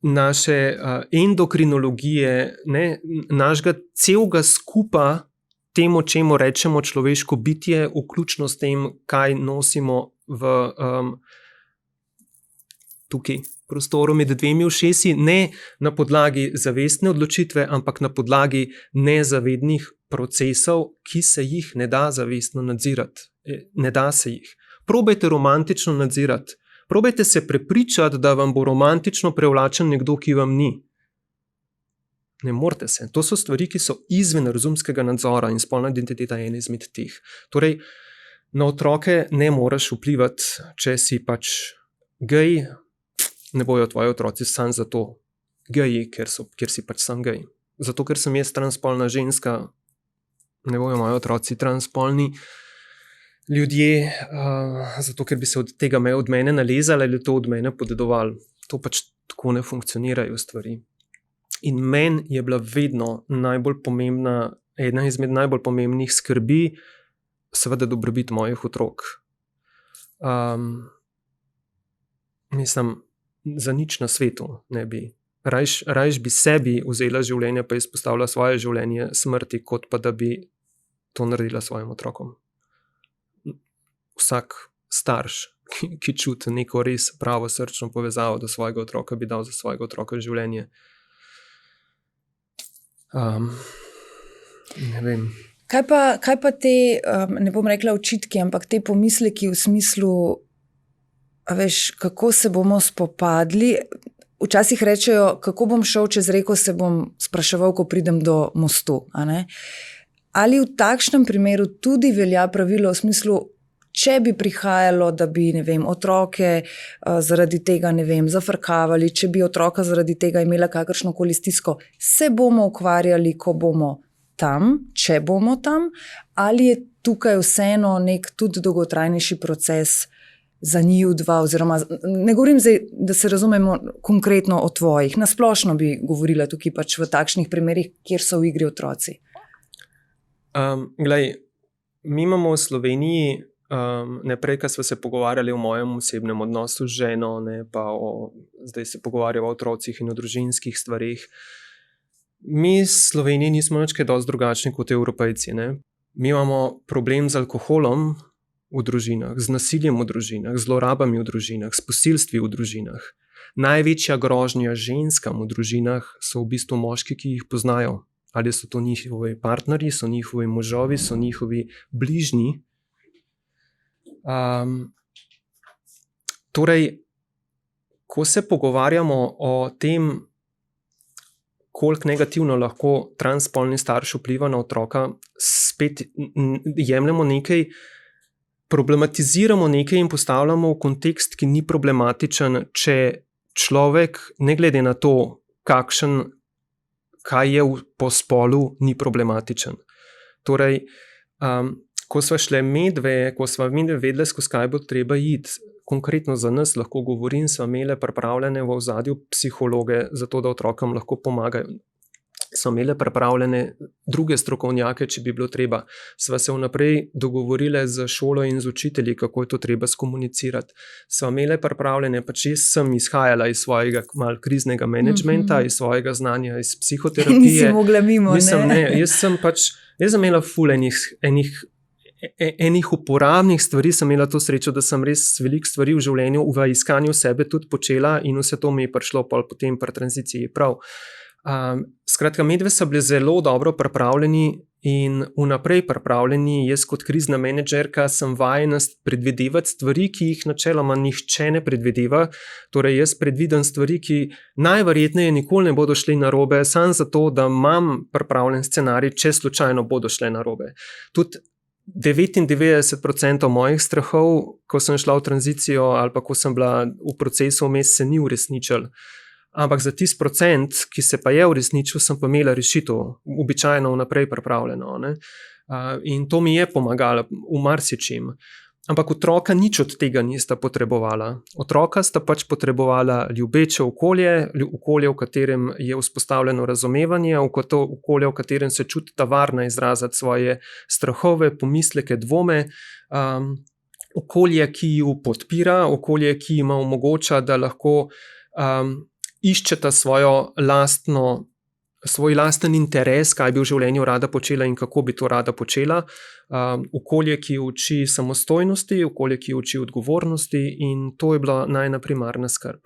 naše endokrinologije, našega celega skupa, temu, čemu rečemo človeško bitje, vključno s tem, kaj nosimo v tukaj prostoru med 2 ušesi, ne na podlagi zavestne odločitve, ampak na podlagi nezavednih procesov, ki se jih ne da zavestno nadzirati. Ne da se jih. Probajte romantično nadzirati. Probajte se prepričati, da vam bo romantično privlačen nekdo, ki vam ni. Ne morete se. To so stvari, ki so izven razumskega nadzora in spolna identiteta je ena izmed teh. Torej, na otroke ne moreš vplivati, če si pač gej, ne bojo tvoji otroci sam zato geji, ker si pač sam gej. Zato, ker sem jaz transspolna ženska, ne bojo moji otroci transspolni ljudje, zato, ker bi se od tega od mene nalezali ali to od mene podedovali. To pač tako ne funkcionirajo stvari. In meni je bila vedno najbolj pomembna, ena izmed najbolj pomembnih skrbi, seveda dobrobit mojih otrok. Mislim, za nič na svetu ne bi. Rajš bi sebi vzela življenje, pa izpostavila svoje življenje smrti, kot pa da bi to naredila svojim otrokom. Vsak starš, ki čuti neko res pravo srčno povezavo do svojega otroka, bi dal za svojega otroka življenje. Ne vem. Kaj pa te, ne bom rekla očitki, ampak te pomisleki v smislu, a veš, kako se bomo spopadli? Včasih rečejo, kako bom šel čez reko, se bom spraševal, ko pridem do mostu. A ne? Ali v takšnem primeru tudi velja pravilo v smislu, če bi prihajalo, da bi, ne vem, otroke zaradi tega, ne vem, zafrkavali, če bi otroka zaradi tega imela kakršnokoli stisko, se bomo ukvarjali, ko bomo tam, če bomo tam, ali je tukaj vseeno nek tudi dolgotrajnejši proces za njiju dva, oziroma ne govorim zdaj, da se razumemo konkretno o tvojih, nasplošno bi govorila tukaj pač v takšnih primerih, kjer so v igri otroci. Glej, mi imamo v Sloveniji, neprej, ko smo se pogovarjali o mojem osebnem odnosu z ženo, ne, pa zdaj se pogovarjamo o otrocih in o družinskih stvarih. Mi v Sloveniji nismo nič kaj dosti drugačni kot Evropejci. Ne. Mi imamo problem z alkoholom v družinah, z nasiljem v družinah, z zlorabami v družinah, s posilstvi v družinah. Največja grožnja ženskam v družinah so v bistvu moški, ki jih poznajo. Ali so to njihovi partnerji, so njihovi možovi, so njihovi bližnji. Torej, ko se pogovarjamo o tem, koliko negativno lahko transspolni starš vpliva na otroka, spet jemljemo nekaj, problematiziramo nekaj in postavljamo v kontekst, ki ni problematičen, če človek, ne glede na to, kaj je po spolu, ni problematičen. Torej, ko sva šle medve, ko sva vedele, skozi kaj bo treba iti, konkretno za nas lahko govorim, sva imele pripravljene v ozadju psihologe, zato da otrokom lahko pomagajo. Sva imele pripravljene druge strokovnjake, če bi bilo treba. Sva se vnaprej dogovorile z šolo in z učitelji, kako je to treba skomunicirati. Sva imele pripravljene, pač jaz sem izhajala iz svojega mal kriznega menedžmenta, iz svojega znanja, iz psihoterapije. Nisi mogla mimo, ne? Jaz sem imela ful enih uporabnih stvari, sem imela to srečo, da sem res veliko stvari v življenju, v iskanju sebe tudi počela in vse to mi je prišlo potem pri tranziciji prav. Skratka, medve so bili zelo dobro pripravljeni in vnaprej pripravljeni. Jaz kot krizna menedžerka sem vajena predvidevati stvari, ki jih načeloma nihče ne predvideva. Torej, jaz predvidam stvari, ki najverjetneje nikoli ne bodo šli narobe, samo zato, da imam pripravljen scenarij, če slučajno bodo šle narobe. Tudi 99% mojih strahov, ko sem šla v tranzicijo ali pa ko sem bila v procesu vmes, se ni uresničil. Ampak za tisti procent, ki se pa je uresničil, sem pa imela rešitev, običajno vnaprej pripravljeno. Ne? In to mi je pomagalo v marsičem. Ampak otroka nič od tega nista potrebovala. Otroka sta pač potrebovala ljubeče okolje, v katerem je vzpostavljeno razumevanje, okolje, v katerem se čutita varna izraziti svoje strahove, pomisleke, dvome, okolje, ki ju podpira, okolje, ki jima omogoča, da lahko iščeta svoj lasten interes, kaj bi v življenju rada počela in kako bi to rada počela. Okolje, ki uči samostojnosti, okolje, ki uči odgovornosti, in to je bila najna primarna skrb.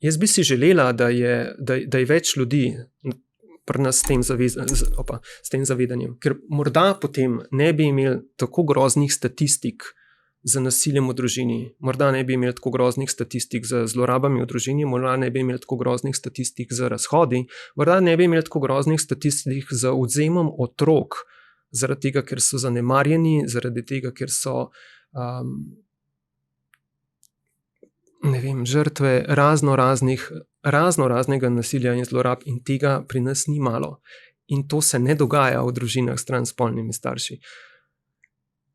Jaz bi si želela, da je več ljudi, pri nas s tem zavedanjem. Ker morda potem ne bi imeli tako groznih statistik za nasiljem v družini, morda ne bi imeli tako groznih statistik za zlorabami v družini, morda ne bi imeli tako groznih statistik za razhodi, morda ne bi imeli tako groznih statistik za odvzemom otrok, zaradi tega, ker so zanemarjeni, zaradi tega, ker so žrtve raznoraznega nasilja in zlorab, in tega pri nas ni malo. In to se ne dogaja v družinah s transspolnimi starši.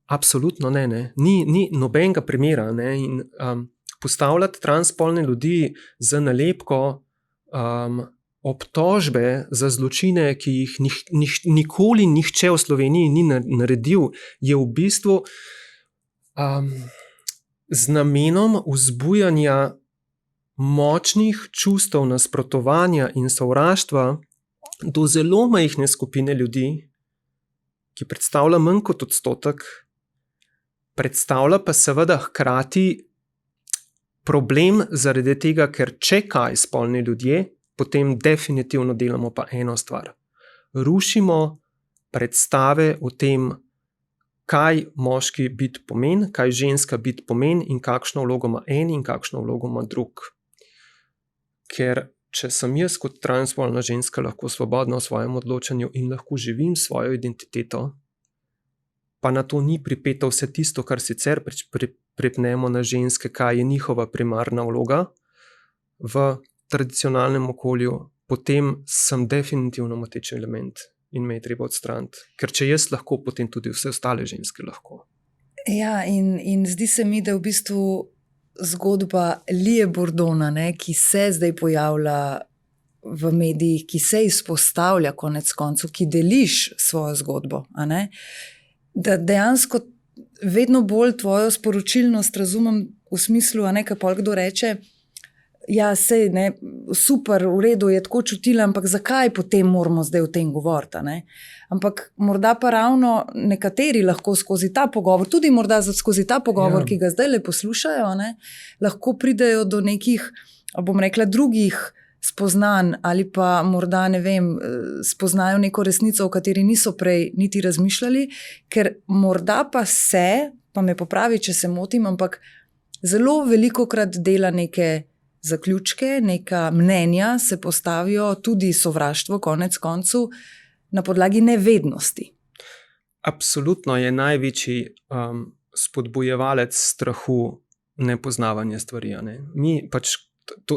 Absolutno ne. Ni nobenega primera. Ne? In postavljati transspolne ljudi z nalepko obtožbe za zločine, ki jih nikoli nihče v Sloveniji ni naredil, je v bistvu z namenom vzbujanja močnih čustev nasprotovanja in sovraštva do zelo majhne skupine ljudi, ki predstavlja manj kot odstotek, predstavlja pa seveda hkrati problem zaradi tega, ker če kaj spolni ljudje, potem definitivno delamo pa eno stvar. Rušimo predstave o tem, kaj moški biti pomeni, kaj ženska biti pomeni in kakšno vlogo ima en in kakšno vlogo ima drug. Ker če sem jaz kot transspolna ženska lahko svobodna v svojem odločanju in lahko živim svojo identiteto, pa na to ni pripeto vse tisto, kar sicer pripnemo na ženske, kaj je njihova primarna vloga v tradicionalnem okolju, potem sem definitivno moteč element in me je treba odstraniti. Ker če jaz lahko, potem tudi vse ostale ženske lahko. Ja, in zdi se mi, da v bistvu zgodba Lije Bordona, ki se zdaj pojavlja v medijih, ki se izpostavlja konec koncev, ki deliš svojo zgodbo, da dejansko vedno bolj tvojo sporočilnost razumem v smislu, kaj pol kdo reče, ja, sej, super, v redu, je tako čutila, ampak zakaj potem moramo zdaj o tem govoriti, Ampak morda pa ravno nekateri lahko skozi ta pogovor, tudi morda skozi ta pogovor, ki ga zdaj le poslušajo, lahko pridejo do nekih, bom rekla, drugih spoznanj ali pa morda, spoznajo neko resnico, o kateri niso prej niti razmišljali, ker morda pa me popravi, če se motim, ampak zelo velikokrat dela neke zaključke, neka mnenja se postavijo, tudi sovraštvo konec koncu, na podlagi nevednosti. Absolutno je največji spodbujevalec strahu nepoznavanje stvari. Mi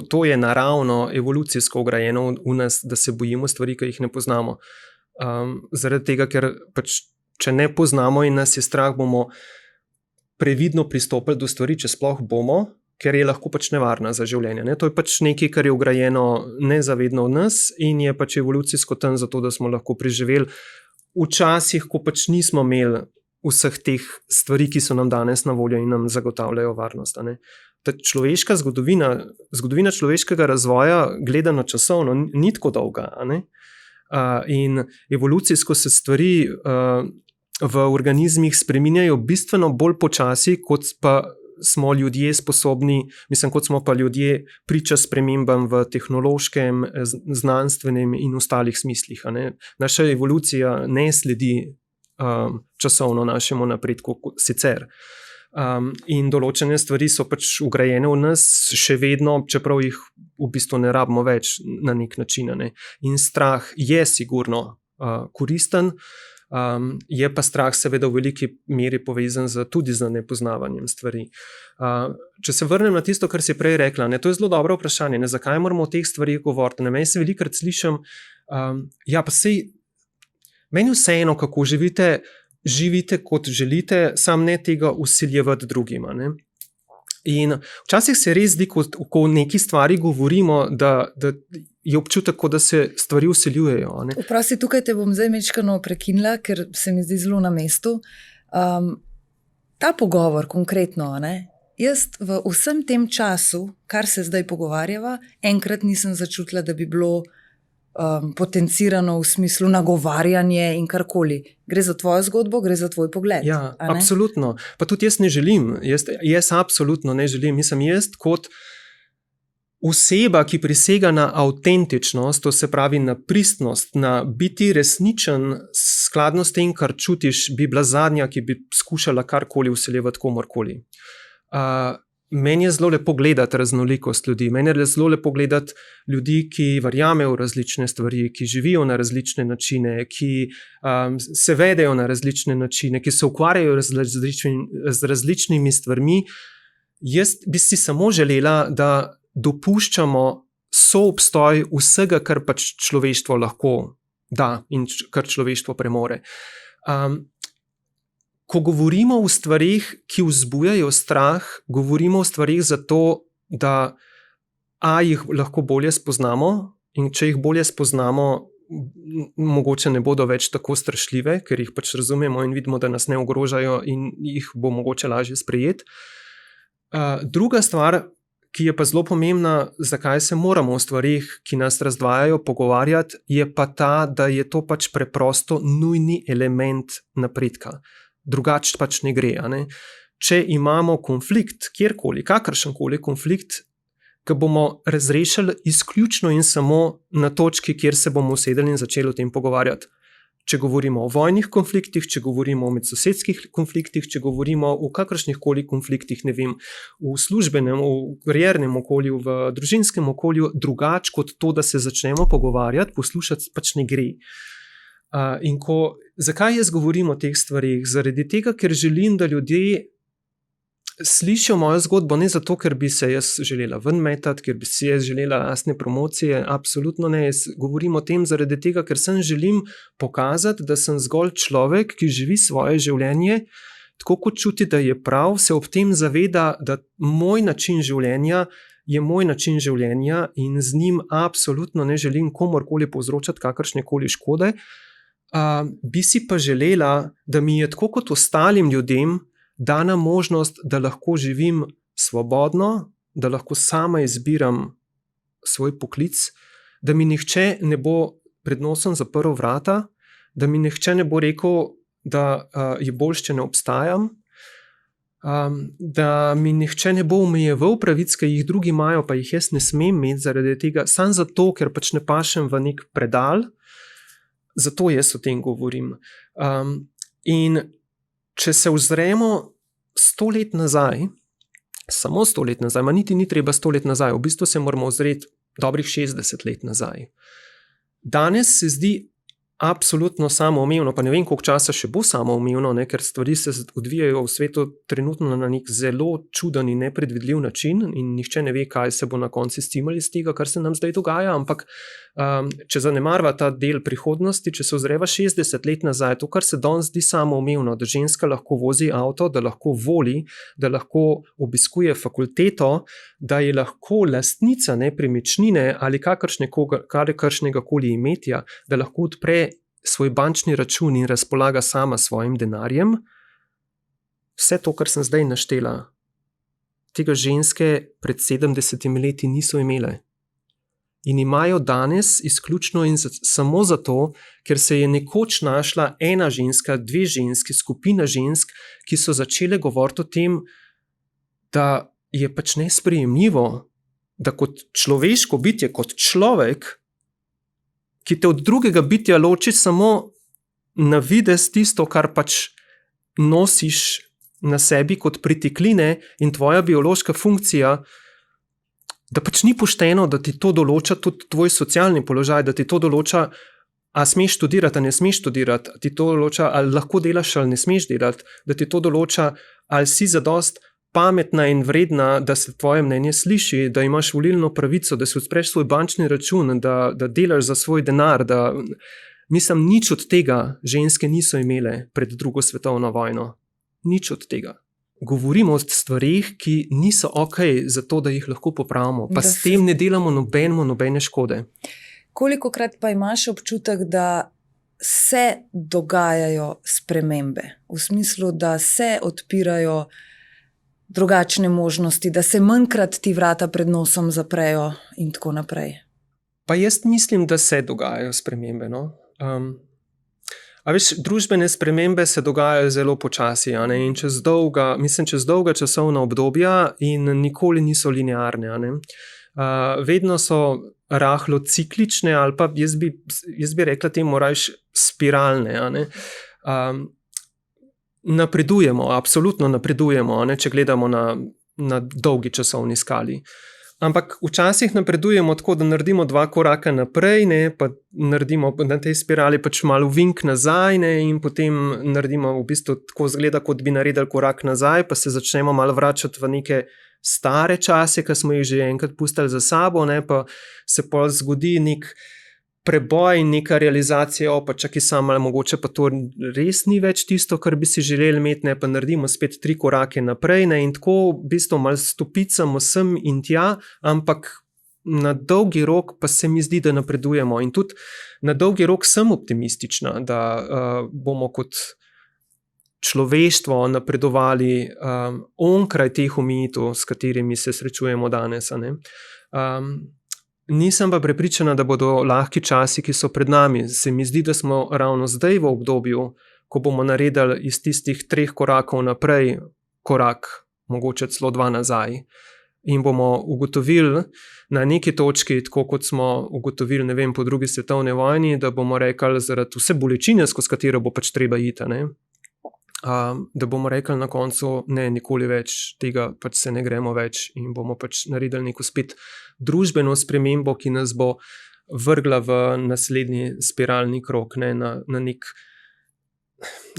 to je naravno, evolucijsko vgrajeno v nas, da se bojimo stvari, ki jih ne poznamo. Zaradi tega, ker če ne poznamo in nas je strah, bomo previdno pristopili do stvari, če sploh bomo, ker je lahko nevarna za življenje. To je nekaj, kar je vgrajeno nezavedno v nas in je evolucijsko tam zato, da smo lahko preživeli včasih, ko nismo imeli vseh teh stvari, ki so nam danes na voljo in nam zagotavljajo varnost. Ta človeška zgodovina človeškega razvoja, gledano časovno, ni tako dolga. In evolucijsko se stvari v organizmih spreminjajo bistveno bolj počasi, kot pa smo ljudje sposobni, kot smo pa ljudje priča spremembam v tehnološkem, znanstvenem in ostalih smislih. Naša evolucija ne sledi časovno našemu napredku sicer. In določene stvari so vgrajene v nas še vedno, čeprav jih v bistvu ne rabimo več na nek način. In strah je sigurno koristen, je pa strah seveda v veliki meri povezan tudi z nepoznavanjem stvari. Če se vrnem na tisto, kar si prej rekla, to je zelo dobro vprašanje, zakaj moramo o teh stvarih govoriti. Meni se velikokrat slišim, ja pa sej, meni vseeno, kako živite kot želite, sam ne tega vsiljevati drugima. In včasih se res zdi, ko neki stvari govorimo, da je občutek, da se stvari vsiljujejo. Vprosti, tukaj te bom zdaj mečkano prekinila, ker se mi zdi zelo na mestu. Ta pogovor konkretno, jaz v vsem tem času, kar se zdaj pogovarjava, enkrat nisem začutila, da bi bilo potencirano v smislu nagovarjanje in karkoli. Gre za tvojo zgodbo, gre za tvoj pogled. Ja, absolutno. Pa tudi jaz ne želim. Jaz absolutno ne želim. Jaz kot oseba, ki prisega na avtentičnost, to se pravi na pristnost, na biti resničen, skladno s tem, kar čutiš, bi bila zadnja, ki bi skušala karkoli vsiljevati komorkoli. Meni je zelo lepo gledati raznolikost ljudi, meni je zelo lepo gledati ljudi, ki verjamejo v različne stvari, ki živijo na različne načine, ki se vedejo na različne načine, ki se ukvarjajo z različnimi stvarmi. Jaz bi si samo želela, da dopuščamo soobstoj vsega, kar pač človeštvo lahko da in kar človeštvo premore. Ko govorimo o stvarih, ki vzbujajo strah, govorimo o stvarih zato, da jih lahko bolje spoznamo, in če jih bolje spoznamo, mogoče ne bodo več tako strašljive, ker jih pač razumemo in vidimo, da nas ne ogrožajo in jih bo mogoče lažje sprejeti. Druga stvar, ki je pa zelo pomembna, zakaj se moramo o stvarih, ki nas razdvajajo, pogovarjati, je pa ta, da je to pač preprosto nujni element napredka. Drugače pač ne gre. Ne? Če imamo konflikt, kjerkoli, kakršenkoli konflikt, ga bomo razrešili izključno in samo na točki, kjer se bomo usedeli in začeli o tem pogovarjati. Če govorimo o vojnih konfliktih, če govorimo o medsosedskih konfliktih, če govorimo o kakršnihkoli konfliktih, ne vem, v službenem, v kariernem okolju, v družinskem okolju, drugače kot to, da se začnemo pogovarjati, poslušati pač ne gre. Zakaj jaz govorim o teh stvarih? Zaradi tega, ker želim, da ljudje slišijo mojo zgodbo, ne zato, ker bi se jaz želela ven metati, ker bi si jaz želela lastne promocije, absolutno ne. Jaz govorim o tem zaradi tega, ker sem želim pokazati, da sem zgolj človek, ki živi svoje življenje, tako kot čuti, da je prav, se ob tem zaveda, da moj način življenja je moj način življenja in z njim absolutno ne želim komorkoli povzročati kakršnekoli škode. Bi si pa želela, da mi je tako kot ostalim ljudem dana možnost, da lahko živim svobodno, da lahko sama izbiram svoj poklic, da mi nihče ne bo pred nosom zaprl vrata, da mi nihče ne bo rekel, da je boljše, če ne obstajam, da mi nihče ne bo omejeval pravic, ki jih drugi imajo, pa jih jaz ne smem imeti zaradi tega, samo zato, ker pač ne pašem v nek predal. Zato jaz o tem govorim. In če se ozremo 100 let nazaj, samo 100 let nazaj, niti ni treba 100 let nazaj, v bistvu se moramo ozreti dobrih 60 let nazaj. Danes se zdi absolutno samoumevno, pa ne vem, koliko časa še bo samoumevno, ker stvari se odvijajo v svetu trenutno na nek zelo čuden in nepredvidljiv način in nihče ne ve, kaj se bo na koncu stimali iz tega, kar se nam zdaj dogaja, ampak če zanemarva ta del prihodnosti, če se ozreva 60 let nazaj, to, kar se danes zdi samoumevno, da ženska lahko vozi avto, da lahko voli, da lahko obiskuje fakulteto, da je lahko lastnica nepremičnine ali kakršnega koli imetja, da lahko odpre svoj bančni račun in razpolaga sama svojim denarjem. Vse to, kar sem zdaj naštela, tega ženske pred 70 leti niso imele. In imajo danes izključno in samo zato, ker se je nekoč našla ena ženska, dve ženski, skupina žensk, ki so začele govoriti o tem, da je pač nesprejemljivo, da kot človeško bitje, kot človek, ki te od drugega bitja loči samo na videz tisto, kar pač nosiš na sebi kot pritikline in tvoja biološka funkcija, da pač ni pošteno, da ti to določa tudi tvoj socialni položaj, da ti to določa, a smeš študirati, a ne smeš študirati, ti to določa, ali lahko delaš, ali ne smeš delati, da ti to določa, ali si zadost pametna in vredna, da se tvoje mnenje sliši, da imaš volilno pravico, da si odpreš svoj bančni račun, da delaš za svoj denar, da mislim, nič od tega ženske niso imele pred drugo svetovno vojno. Nič od tega. Govorimo o stvarih, ki niso zato, da jih lahko popravimo, pa s tem ne delamo nobene škode. Kolikokrat pa imaš občutek, da se dogajajo spremembe, v smislu, da se odpirajo drugačne možnosti, da se manjkrat ti vrata pred nosom zaprejo in tako naprej? Pa jaz mislim, da se dogajajo spremembe, no. A veš, družbene spremembe se dogajajo zelo počasi, in čez dolga časovna obdobja in nikoli niso linearne. Vedno so rahlo ciklične, ali pa jaz bi rekla temu rajš spiralne. A ne? Napredujemo, absolutno napredujemo, ne, če gledamo na dolgi časovni skali. Ampak včasih napredujemo tako, da naredimo 2 koraka naprej, ne, pa naredimo na tej spirali pač malo vink nazaj, ne, in potem naredimo v bistvu tako zgleda, kot bi naredili korak nazaj, pa se začnemo malo vračati v neke stare čase, ki smo jih že enkrat pustili za sabo, ne, pa se pa zgodi nek preboj in neka realizacija, pa čakaj samo, ali mogoče pa to res ni več tisto, kar bi si želeli imeti, ne, pa naredimo spet 3 korake naprej, ne, in tako v bistvu malo stopicamo sem in tja, ampak na dolgi rok pa se mi zdi, da napredujemo, in tudi na dolgi rok sem optimistična, da bomo kot človeštvo napredovali onkraj teh omejitev, s katerimi se srečujemo danes, a ne. Nisem pa prepričana, da bodo lahki časi, ki so pred nami. Se mi zdi, da smo ravno zdaj v obdobju, ko bomo naredili iz tistih 3 korakov naprej korak, mogoče celo 2 nazaj. In bomo ugotovili na neki točki, tako kot smo ugotovili, ne vem, po 2. svetovni vojni, da bomo rekli zaradi vse bolečine, skozi katero bo pač treba iti, ne, da bomo rekli na koncu, ne, nikoli več tega pač se ne gremo več in bomo pač naredili neko spet družbeno spremembo, ki nas bo vrgla v naslednji spiralni krog, ne, na nek,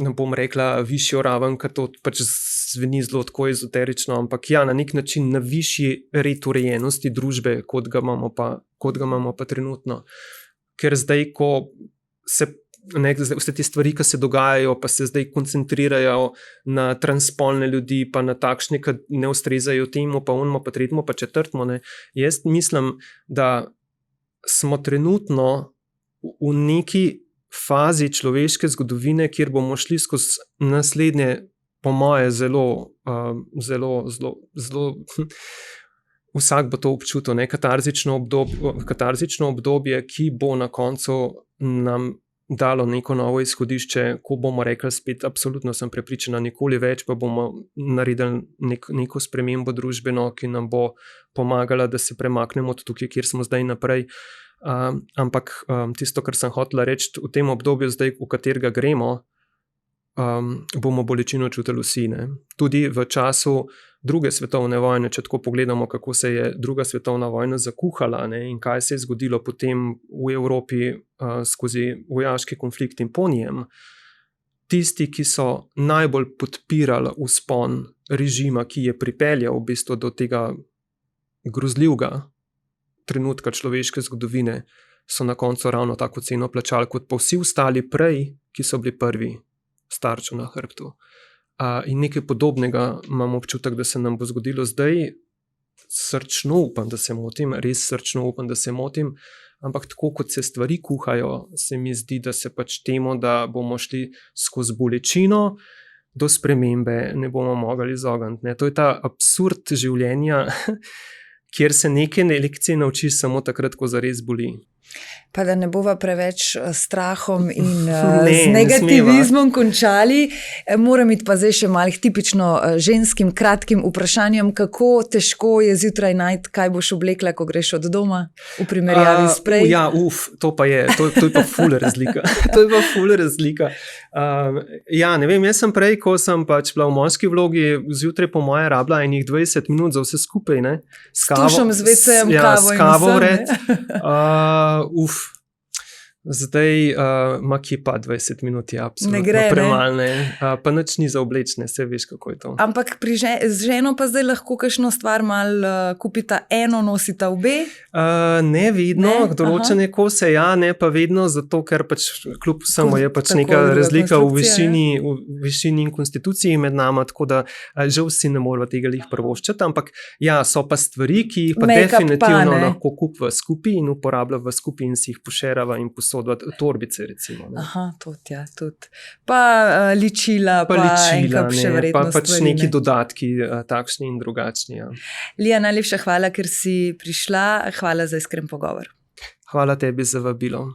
ne bom rekla, višjo raven, ker to pač zveni zelo tako ezoterično, ampak ja, na nek način na višji red urejenosti družbe, kot ga imamo pa trenutno. Ker zdaj, ko se vse te stvari, ki se dogajajo, pa se zdaj koncentrirajo na transspolne ljudi, pa na takšne, ki ne ustrezajo temu, pa onemu, pa tretjemu, pa četrtemu, ne. Jaz mislim, da smo trenutno v neki fazi človeške zgodovine, kjer bomo šli skozi naslednje, po moje, zelo vsak bo to občutil, ne, katarzično obdobje, ki bo na koncu nam dalo neko novo izhodišče, ko bomo rekli spet, absolutno sem prepričana, nikoli več, pa bomo naredili neko spremembo družbeno, ki nam bo pomagala, da se premaknemo od tukaj, kjer smo zdaj naprej. Ampak tisto, kar sem hotela reči, v tem obdobju zdaj, v katerega gremo, bomo bolečino čutili vsi, ne. Tudi v času 2. svetovne vojne, če tako pogledamo, kako se je 2. svetovna vojna zakuhala, ne, in kaj se je zgodilo potem v Evropi skozi vojaški konflikt in po njem. Tisti, ki so najbolj podpirali vzpon režima, ki je pripeljal v bistvu do tega grozljivega trenutka človeške zgodovine, so na koncu ravno tako ceno plačali, kot pa vsi ostali prej, ki so bili prvi s tarčo na hrbtu. In nekaj podobnega imam občutek, da se nam bo zgodilo zdaj. Srčno upam, da se motim, res srčno upam, da se motim, ampak tako kot se stvari kuhajo, se mi zdi, da se pač temu, da bomo šli skozi bolečino, do spremembe ne bomo mogli izogniti, ne. To je ta absurd življenja, kjer se neke lekcije naučiš samo takrat, ko zares boli. Pa da ne bova preveč strahom in z negativizmom končali, moram iti pa zdaj še malih tipično ženskim kratkim vprašanjem, kako težko je zjutraj najti, kaj boš oblekla, ko greš od doma, v primerjavi s prej. Ja, to pa je, to je pa ful razlika. To je pa ful razlika. Ja, ne vem, jaz sem prej, ko sem pač bila v moški vlogi, zjutraj po moje rabila enih 20 minut za vse skupaj, ne. S tušem, z WC-jem, kavo in vsem, zdaj kje pa 20 minut je absolutno premalo, pa nič ni za oblečne, se veš, kako je to. Ampak z ženo pa zdaj lahko kakšno stvar malo kupita eno, nosita obe? Ne vedno, določene kose ja, ne pa vedno, zato ker pač kljub samo je pač neka razlika v višini in konstituciji med nama, tako da žal si ne moramo tega lih privoščiti, ampak ja, so pa stvari, ki jih pa definitivno lahko kupiva skupaj in uporabljava skupaj in si jih pošerava in torbice, recimo. Ne. Aha, tudi. Pa ličila, pa enkrat še verjetno stvari. Pa pač neki dodatki, takšni in drugačni. Ja. Lija, najlepša hvala, ker si prišla. Hvala za iskren pogovor. Hvala tebi za vabilo.